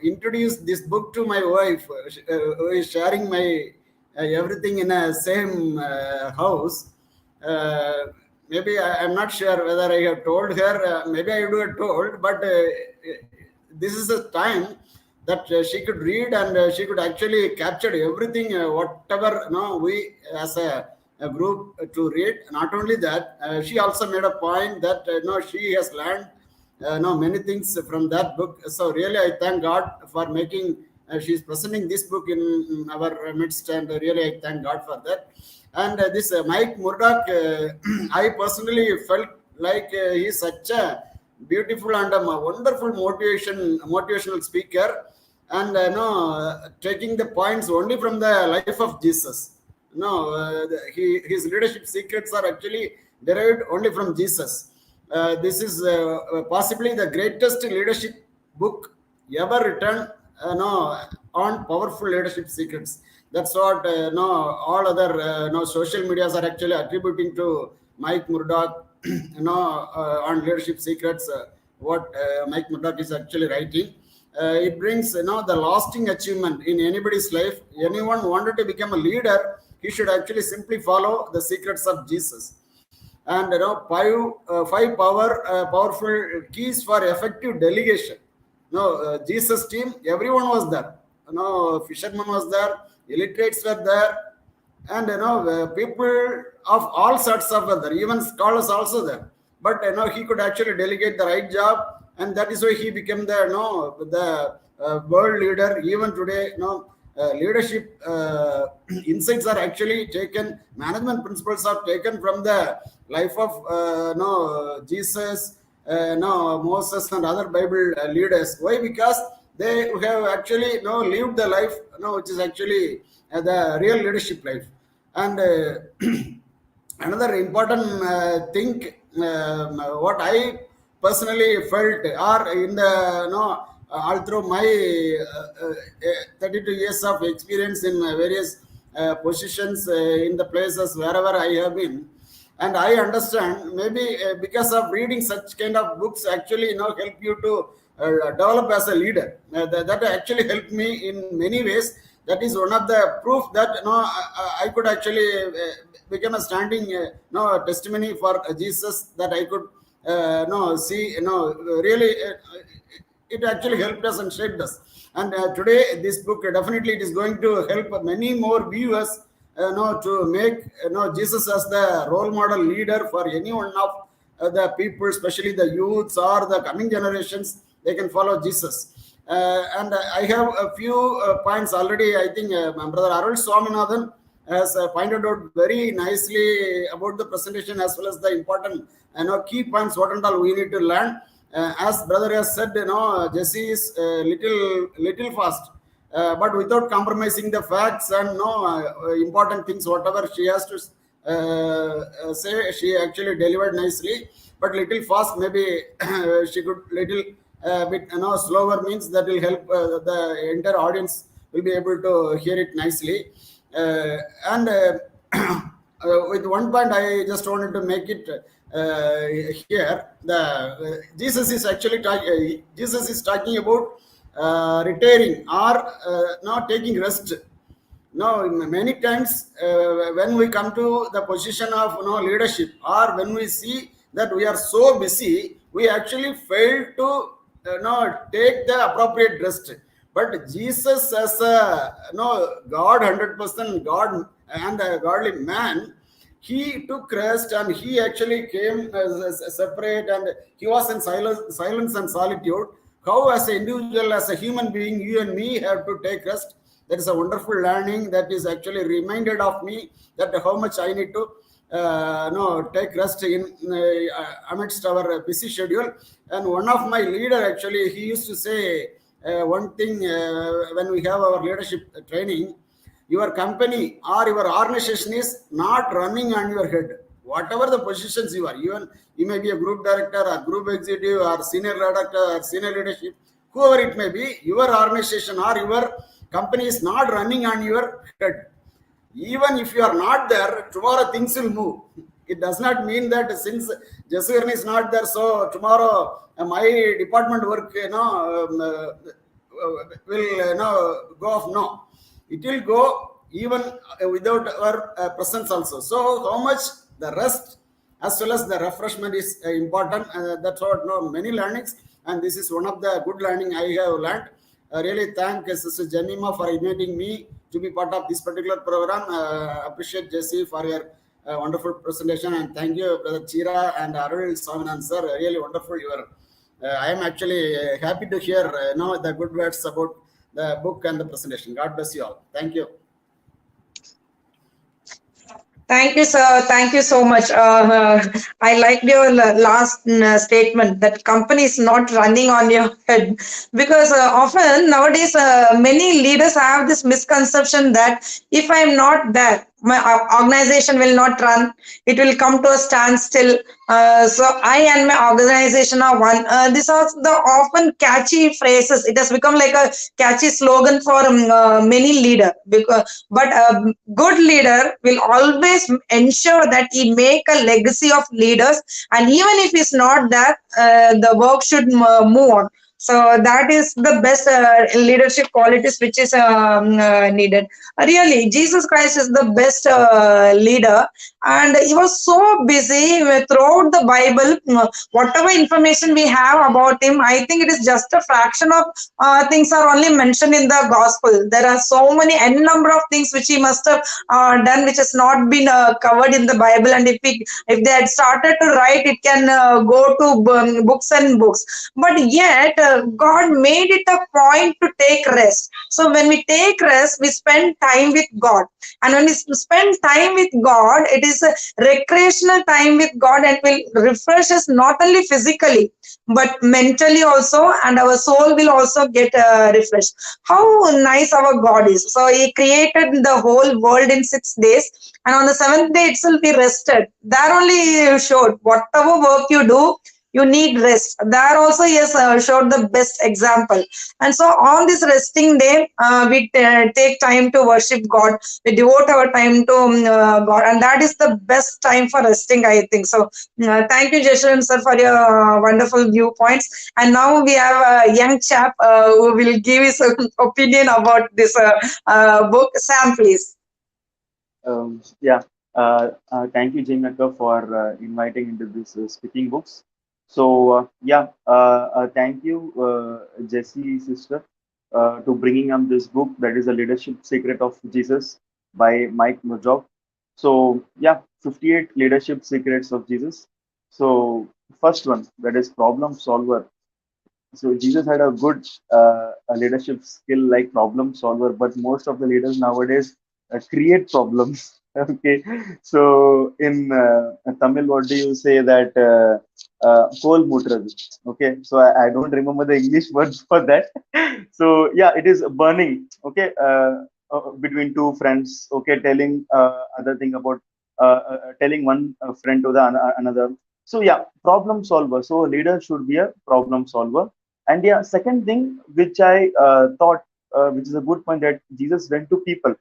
Speaker 6: introduced this book to my wife, who is sharing my everything in a same house. Maybe I'm not sure whether I have told her. Maybe I would have told, but this is a time that she could read and she could actually capture everything, whatever we as a group to read. Not only that, she also made a point that she has learned many things from that book. So really, I thank God for making. She's presenting this book in our midst, and really I thank God for that. And this Mike Murdoch, I personally felt like he's such a beautiful and a wonderful motivational speaker, and taking the points only from the life of Jesus. His leadership secrets are actually derived only from Jesus. This is possibly the greatest leadership book ever written on powerful leadership secrets. That's what all other social medias are actually attributing to Mike Murdoch on leadership secrets. What Mike Murdoch is actually writing, it brings the lasting achievement in anybody's life. Anyone wanted to become a leader, he should actually simply follow the secrets of Jesus. And five powerful keys for effective delegation. Jesus team, everyone was there. Fishermen was there, illiterates were there, and people of all sorts of were there, even scholars also there. But he could actually delegate the right job, and that is why he became the world leader. Even today, leadership insights are actually taken, management principles are taken from the life of Jesus, Moses and other Bible leaders. Why? Because they have actually lived the life which is actually the real leadership life. And another important thing, what I personally felt, or in the all through my 32 years of experience in various positions in the places wherever I have been, and I understand maybe because of reading such kind of books actually help you to develop as a leader. That actually helped me in many ways. That is one of the proof that I could actually become a standing testimony for Jesus, that I could see really it actually helped us and shaped us. And today this book definitely it is going to help many more viewers to make Jesus as the role model leader for any one of the people, especially the youths or the coming generations. They can follow Jesus. And I have a few points already. I think my brother Arul Swaminathan has pointed out very nicely about the presentation, as well as the important key points what and all we need to learn. As brother has said, Jessy is little fast, but without compromising the facts and important things, whatever she has to say, she actually delivered nicely. But little fast, maybe she could little bit slower, means that will help the entire audience will be able to hear it nicely. And with one point, I just wanted to make it here. Jesus is actually talking about retiring or not taking rest. Now, many times when we come to the position of leadership, or when we see that we are so busy, we actually fail to take the appropriate rest. But Jesus, as a God, 100% God and a godly man, he took rest, and he actually came separate, and he was in silence and solitude. How, as an individual, as a human being, you and me have to take rest. That is a wonderful learning that is actually reminded of me that how much I need to take rest in amidst our busy schedule. And one of my leader actually, he used to say one thing when we have our leadership training: your company or your organization is not running on your head. Whatever the positions you are, even you may be a group director or group executive or senior director or senior leadership, whoever it may be, your organization or your company is not running on your head. Even if you are not there, tomorrow things will move. It does not mean that since Jesuharan is not there, so tomorrow my department work will go off. No, it will go even without our presence also. So how much the rest as well as the refreshment is important. That's what many learnings. And this is one of the good learning I have learned. I really thank Sister Jemima for inviting me to be part of this particular program. Appreciate Jessy for your wonderful presentation, and thank you, Brother Chira and Arul Swaminathan sir. Really wonderful. I am actually happy to hear the good words about the book and the presentation. God bless you all. Thank you.
Speaker 2: Thank you, sir. Thank you so much. I liked your last statement that company is not running on your head, because often nowadays many leaders have this misconception that if I'm not there, my organization will not run. It will come to a standstill. So I and my organization are one. These are the often catchy phrases. It has become like a catchy slogan for many leader. But a good leader will always ensure that he make a legacy of leaders, and even if he's not there, the work should move on. So that is the best leadership qualities which is needed. Really, Jesus Christ is the best leader, and he was so busy throughout the Bible. Whatever information we have about him, I think it is just a fraction of things are only mentioned in the gospel. There are so many n number of things which he must have done, which has not been covered in the Bible. And if they had started to write, it can go to books and books. But yet, God made it a point to take rest. So when we take rest, we spend time with God. And when we spend time with God, it is a recreational time with God, and will refresh us not only physically but mentally also, and our soul will also get refreshed. How nice our God is. So he created the whole world in 6 days, and on the seventh day itself he rested. There only he showed whatever work you do, you need rest. There also he has showed the best example. And so on this resting day, we take time to worship God. We devote our time to God, and that is the best time for resting, I think. So thank you, Jesuharan sir, for your wonderful viewpoints. And now we have a young chap who will give his opinion about this book. Sam, please.
Speaker 7: Yeah, thank you, Jemima, for inviting into this speaking books. So thank you, Jessy sister, to bringing up this book that is a leadership secret of Jesus by Mike Murdoch. So yeah, 58 leadership secrets of Jesus. So first one, that is problem solver. So Jesus had a good a leadership skill like problem solver, but most of the leaders nowadays create problems. Okay, so in Tamil, what do you say that coal mutras? Okay, so I don't remember the English words for that. So yeah, it is burning. Okay, between two friends. Okay, telling other thing about telling one friend to the another. So yeah, problem solver. So leader should be a problem solver. And yeah, second thing which I thought, which is a good point, that Jesus went to people.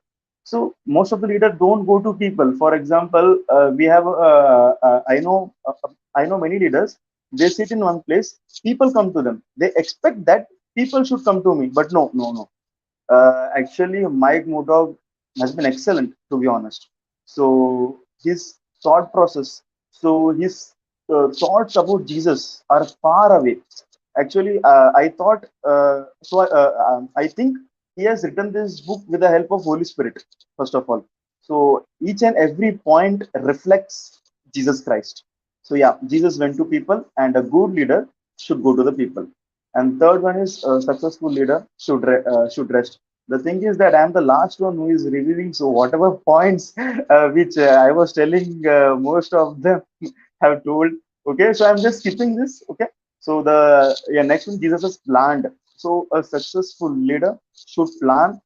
Speaker 7: So most of the leaders don't go to people. For example, we have I know many leaders. They sit in one place. People come to them. They expect that people should come to me, but no. Actually, Mike Murdoch has been excellent, to be honest. So his thought process, so his thoughts about Jesus are far away. Actually, I thought I think he has written this book with the help of Holy Spirit. First of all, so each and every point reflects Jesus Christ. So yeah, Jesus went to people, and a good leader should go to the people. And third one is a successful leader should rest. The thing is that I'm the last one who is revealing. So whatever points which I was telling, most of them have told. Okay, so I'm just skipping this. Okay, so the next one, Jesus has planned. So a successful leader should plan.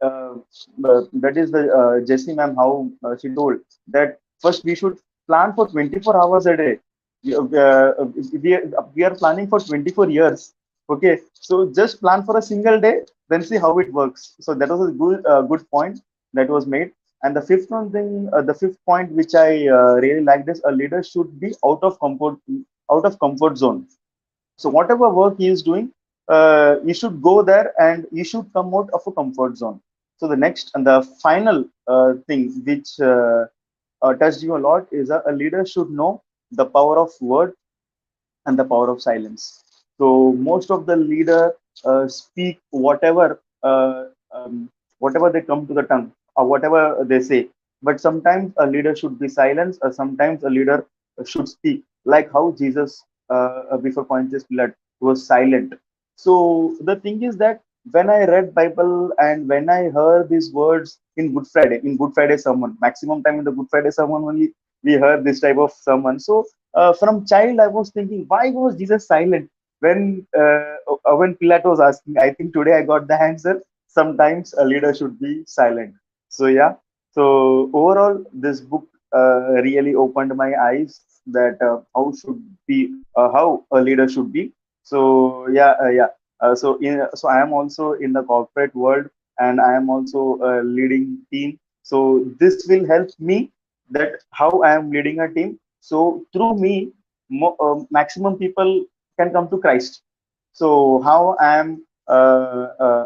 Speaker 7: Uh, that is the Jessy ma'am how she told that first we should plan for 24 hours a day. We are planning for 24 years. Okay, so just plan for a single day, then see how it works. So that was a good point that was made. And the fifth one thing, the fifth point which I really liked is a leader should be out of comfort zone. So whatever work he is doing, you should go there and you should come out of a comfort zone. So the next and the final thing which touched you a lot is a leader should know the power of word and the power of silence. So most of the leader speak whatever they come to the tongue or whatever they say. But sometimes a leader should be silenced, or sometimes a leader should speak, like how Jesus before Pontius Pilate was silent. So the thing is that when I read Bible and when I heard these words in Good Friday sermon, maximum time in the Good Friday sermon only we heard this type of sermon. So from child I was thinking, why was Jesus silent when Pilate was asking? I think today I got the answer. Sometimes a leader should be silent. So yeah. So overall, this book really opened my eyes that how a leader should be. So yeah. So I am also in the corporate world, and I am also leading team. So this will help me that how I am leading a team. So through me, maximum people can come to Christ. So how I am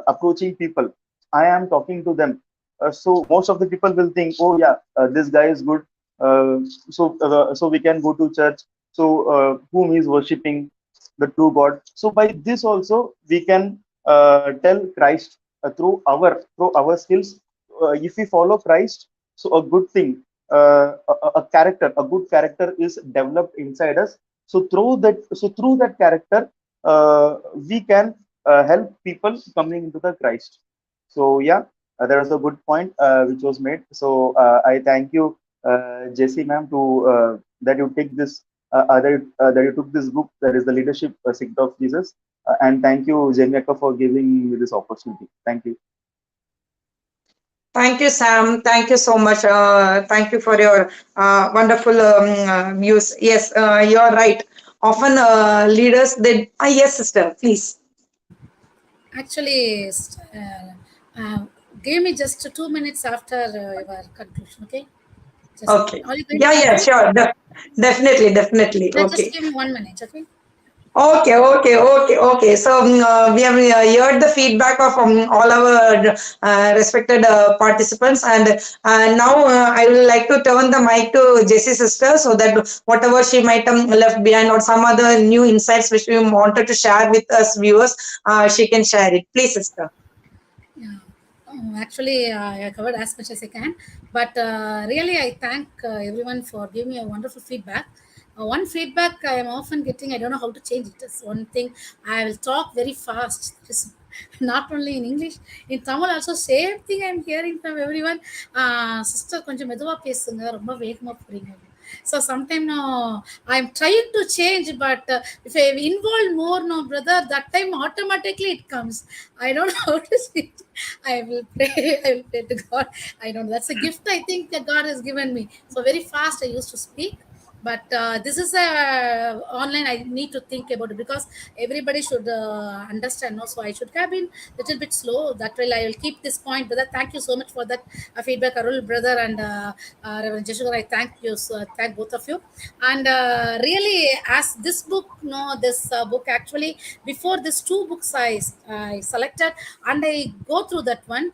Speaker 7: approaching people, I am talking to them. So most of the people will think, oh yeah, this guy is good. So we can go to church. So whom is worshipping the true God. So by this also we can tell Christ through our skills. If we follow Christ, so a good thing, a good character is developed inside us. So through that character, we can help people coming into the Christ. So yeah, there was a good point which was made. So I thank you, Jessy ma'am, to that you take this that you took this book, that is the leadership secret of Jesus, and thank you, Jemima, for giving me this opportunity. Thank you.
Speaker 2: Thank you, Sam. Thank you so much. Thank you for your wonderful views. Yes, you're right. Often leaders, they. Yes, sister, please.
Speaker 3: Actually, give me just 2 minutes after your conclusion, okay? Just
Speaker 2: Okay.
Speaker 3: are you going to
Speaker 2: Yeah, yeah,
Speaker 3: conclude?
Speaker 2: sure. Definitely, definitely.
Speaker 3: Now just
Speaker 2: Okay.
Speaker 3: give me 1 minute, okay?
Speaker 2: Okay. So we have heard the feedback of all our respected participants, and now I would like to turn the mic to Jessie sister, so that whatever she might have left behind or some other new insights which we wanted to share with us viewers, she can share it. Please, sister.
Speaker 3: Yeah. Actually, I covered as much as I can, but really, I thank everyone for giving me a wonderful feedback. One feedback I am often getting, I don't know how to change it. Is one thing I will talk very fast. Just not only in English, in Tamil also same thing I'm hearing from everyone. Sister, கொஞ்சம் மெதுவா பேசுங்க, ரொம்ப வேகமா போறீங்க. So sometimes no, I'm trying to change, but if I involve more, no, brother, that time automatically it comes. I don't know how to say it. I will pray. I will pray to God. I don't know. That's a gift I think that God has given me. So very fast I used to speak. But this is a online. I need to think about it because everybody should understand. No, so I should have been little bit slow. That will I will keep this point, brother. Thank you so much for that feedback, Arul, brother, and Reverend Jesuharan. I thank you. So thank both of you. And really, as this book, no, this book actually before these two books I selected and I go through that one.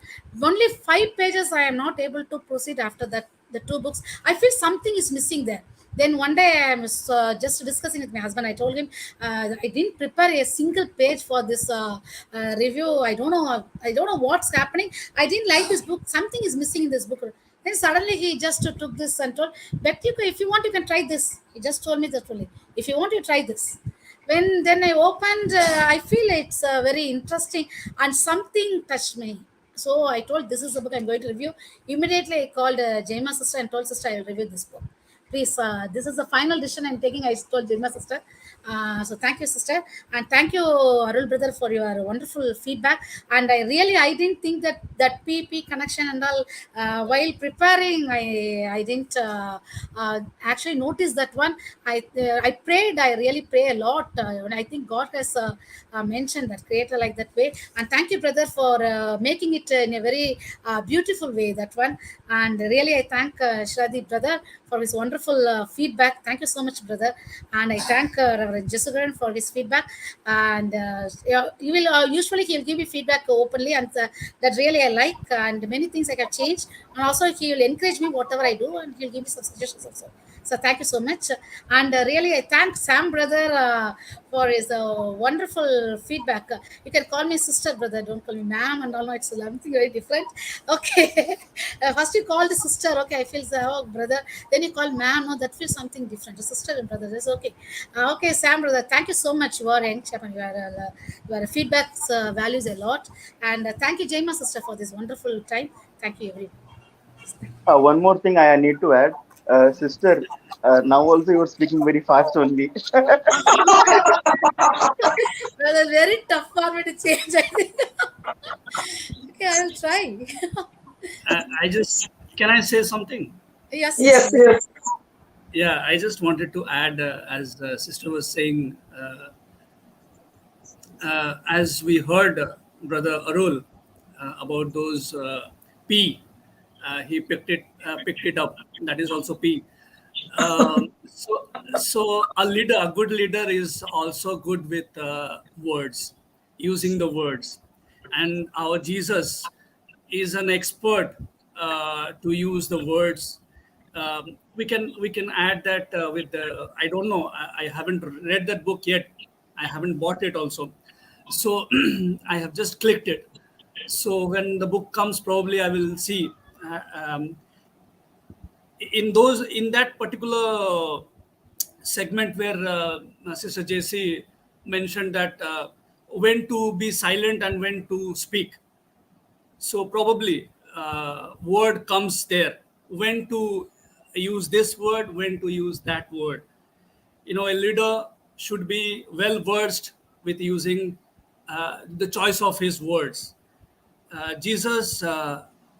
Speaker 3: Only 5 pages I am not able to proceed after that. The two books, I feel something is missing there. Then one day I was just discussing with my husband. I told him I didn't prepare a single page for this review. I don't know what's happening. I didn't like this book. Something is missing in this book. Then suddenly he just took this and told, "Bet you, if you want, you can try this." He just told me that only. If you want, you try this. When then I opened, I feel it's very interesting and something touched me. So I told, this is the book I'm going to review. Immediately I called Jemima sister and told sister, I'll review this book. Please, this is the final decision I'm taking. I told Jemima sister. So thank you, sister, and thank you, Arul brother, for your wonderful feedback. And I didn't think that PP connection and all. While preparing, I didn't actually notice that one. I prayed. I really pray a lot, and I think God has mentioned that creator like that way. And thank you, brother, for making it in a very beautiful way. That one, and really I thank Shradi brother for his wonderful feedback. Thank you so much, brother. And I thank Reverend Jesuharan for his feedback. And yeah, he will usually he'll give me feedback openly, and that really I like. And many things I can change. And also he will encourage me whatever I do, and he'll give me some suggestions also. So thank you so much. And really, I thank Sam brother for his wonderful feedback. You can call me sister brother. Don't call me ma'am and all. No, it's something very different. Okay. First you call the sister. Okay, I feel oh brother. Then you call ma'am. No, that feels something different. The sister and brother. That's okay. Okay, Sam brother. Thank you so much. You are young chap and your feedbacks values a lot. And thank you, Jemima sister, for this wonderful time. Thank you, everyone.
Speaker 7: One more thing I need to add, sister. Now also you are speaking very fast only.
Speaker 3: Well, that's very tough for me to change, I think. Okay, I will try.
Speaker 5: I just can I say something?
Speaker 3: Yes,
Speaker 2: Yes,
Speaker 3: yes.
Speaker 2: yes.
Speaker 5: Yeah, I just wanted to add, as the sister was saying, as we heard Brother Arul about those P, he picked it up. That is also P. So a leader, a good leader, is also good with words, using the words, and our Jesus is an expert to use the words. We can add that with the, I don't know, I haven't read that book yet. I haven't bought it also, so I have just clicked it. So when the book comes, probably I will see. In that particular segment where Sister Jessy mentioned that when to be silent and when to speak. So probably word comes there. When to use this word, when to use that word. A leader should be well versed with using the choice of his words. Jesus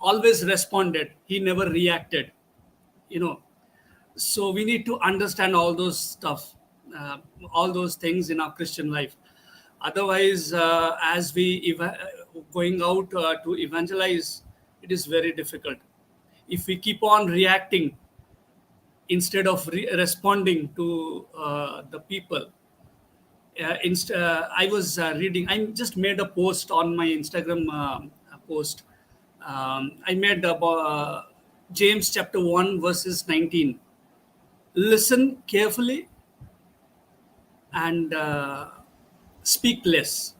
Speaker 5: always responded. He never reacted. You know, so we need to understand all those stuff, all those things in our Christian life. Otherwise, as we going out to evangelize, it is very difficult. If we keep on reacting instead of responding to the people. I was reading. I just made a post on my Instagram post. I made about James chapter 1 verses 19. Listen carefully and speak less.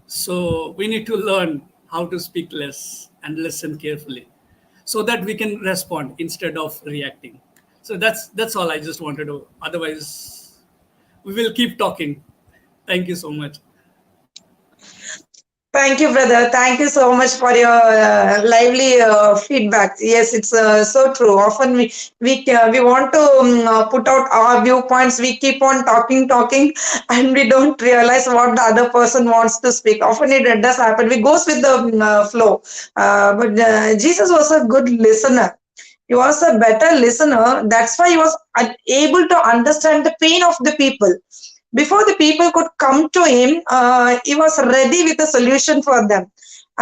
Speaker 5: So we need to learn how to speak less and listen carefully, so that we can respond instead of reacting. So that's all I just wanted to. Otherwise, we will keep talking. Thank you so much.
Speaker 2: Thank you, brother. Thank you so much for your lively feedback. Yes, it's so true. Often we want to put out our viewpoints. We keep on talking, and we don't realize what the other person wants to speak. Often it does happen. We goes with the flow. But Jesus was a good listener. He was a better listener. That's why he was able to understand the pain of the people. Before the people could come to him, he was ready with a solution for them.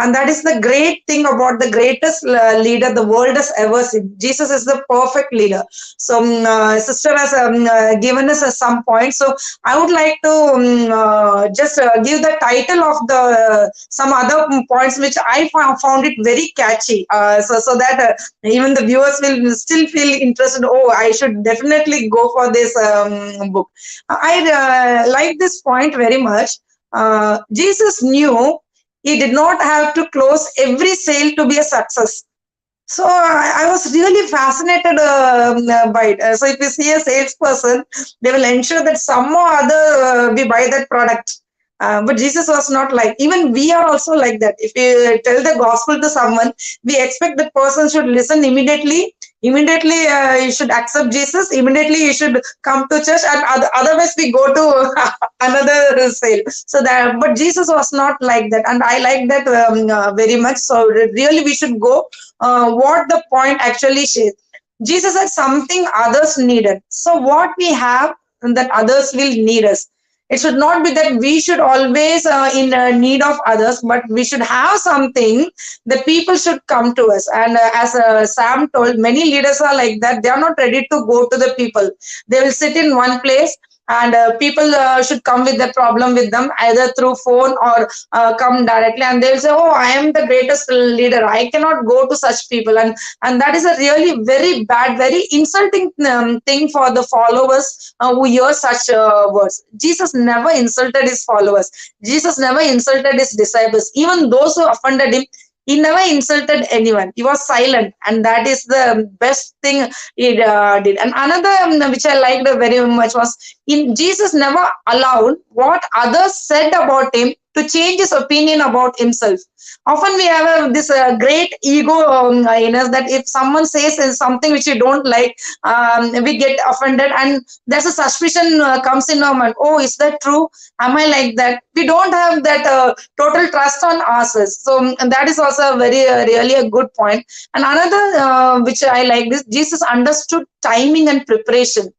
Speaker 2: And that is the great thing about the greatest leader the world has ever seen. Jesus is the perfect leader. So, sister has given us some points. So, I would like to just give the title of the some other points which I found it very catchy. So that even the viewers will still feel interested. Oh, I should definitely go for this book. I like this point very much. Jesus knew he did not have to close every sale to be a success. So I was really fascinated by it. So if you see a salesperson, they will ensure that some or other we buy that product. But Jesus was not like, even we are also like that. If you tell the gospel to someone, we expect that person should listen immediately. Immediately, you should accept Jesus. Immediately, you should come to church, and otherwise, we go to another sale. So that, but Jesus was not like that, and I like that very much. So really, we should go what the point actually says. Jesus had something others needed. So what we have that others will need us. It should not be that we should always in need of others, but we should have something that people should come to us. And as Sam told, many leaders are like that. They are not ready to go to the people. They will sit in one place and people should come with the problem with them either through phone or come directly, and they'll say, oh, I am the greatest leader, I cannot go to such people. And that is a really very bad, very insulting thing for the followers who hear such words. Jesus never insulted his followers. Jesus never insulted his disciples. Even those who offended him, he never insulted anyone. He was silent, and that is the best thing he did. And another which I liked very much was, in Jesus never allowed what others said about him to change his opinion about himself. Often we have this great ego in us, that if someone says something which we don't like, we get offended, and there's a suspicion comes in our mind. Oh, is that true? Am I like that? We don't have that total trust on ourselves. So that is also a very really a good point. And another which I like this, Jesus understood timing and preparation.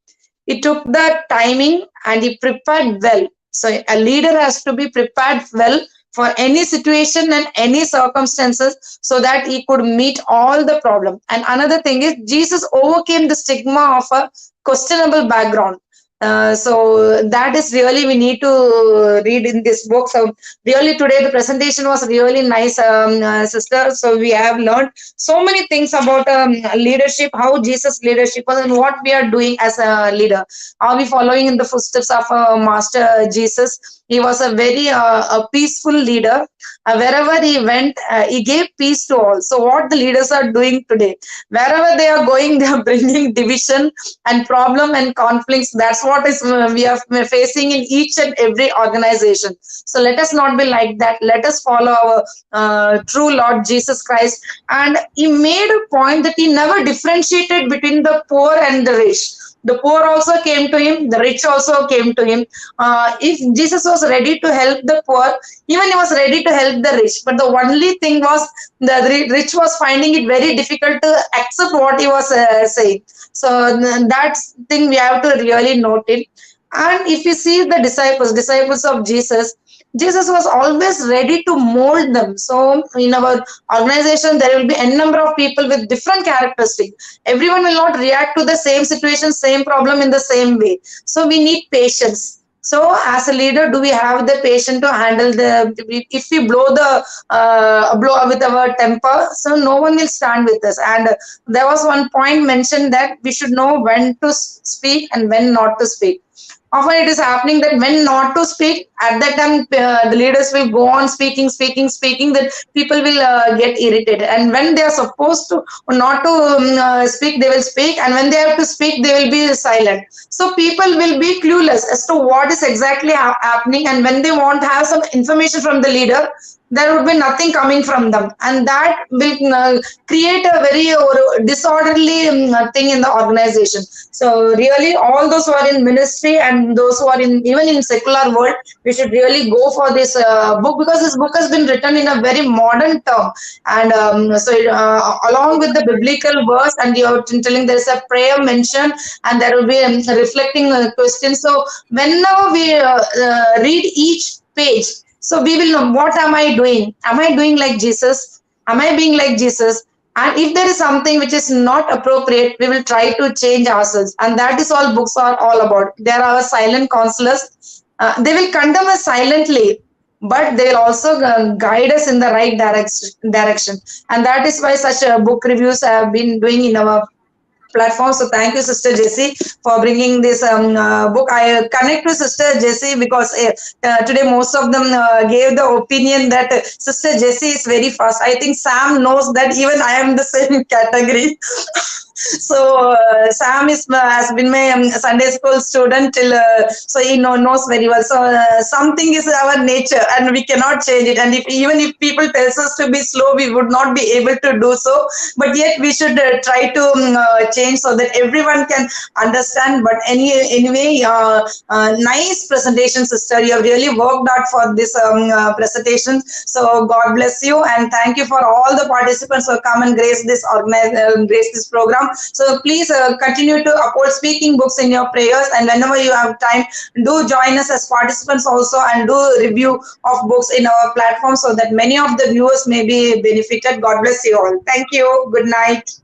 Speaker 2: He took the timing and he prepared well. So a leader has to be prepared well for any situation and any circumstances, so that he could meet all the problem. And another thing is, Jesus overcame the stigma of a questionable background. So that is really we need to read in this book. So really today the presentation was really nice, sister. So we have learned so many things about leadership, how Jesus leadership was, and what we are doing as a leader. Are we following in the footsteps of Master Jesus? He was a very a peaceful leader. Wherever he went, he gave peace to all. So what the leaders are doing today, wherever they are going, they are bringing division and problem and conflicts. That's what is we are facing in each and every organization. So let us not be like that. Let us follow our true Lord Jesus Christ. And he made a point that he never differentiated between the poor and the rich. The poor also came to him, the rich also came to him. If Jesus was ready to help the poor, even he was ready to help the rich. But the only thing was, the rich was finding it very difficult to accept what he was saying. So that's thing we have to really note it. And if you see the disciples of Jesus, Jesus was always ready to mold them. So in our organization, there will be a number of people with different characteristics. Everyone will not react to the same situation, same problem in the same way. So we need patience. So as a leader, do we have the patience to handle the, if we blow with our temper, so no one will stand with us. And there was one point mentioned that we should know when to speak and when not to speak. Often it is happening that when not to speak, at that time the leaders will go on speaking, that people will get irritated. And when they are supposed to not to speak, they will speak. And when they have to speak, they will be silent. So people will be clueless as to what is exactly happening. And when they want to have some information from the leader, there would be nothing coming from them, and that will create a very disorderly thing in the organization. So really, all those who are in ministry and those who are in even in secular world, we should really go for this book, because this book has been written in a very modern term. And along with the biblical verse, and you're telling there is a prayer mention, and there will be reflecting questions. So whenever we read each page, so we will know, what am I doing? Am I doing like Jesus? Am I being like Jesus? And if there is something which is not appropriate, we will try to change ourselves. And that is all books are all about. There are silent counselors. They will condemn us silently, but they will also guide us in the right direction. And that is why such book reviews I have been doing in our platform. So thank you, Sister Jessy, for bringing this book. I connect to Sister Jessy because today most of them gave the opinion that Sister Jessy is very fast. I think Sam knows that even I am the same category. So Sam has been my Sunday school student till, so he knows very well. So something is our nature and we cannot change it. And even if people tells us to be slow, we would not be able to do so. But yet we should try to change so that everyone can understand. But anyway, nice presentation, sister. You have really worked hard for this presentation. So God bless you, and thank you for all the participants who come and grace this program. So please continue to uphold speaking books in your prayers, and whenever you have time, do join us as participants also, and do review of books in our platform so that many of the viewers may be benefited. God bless you all. Thank you. Good night.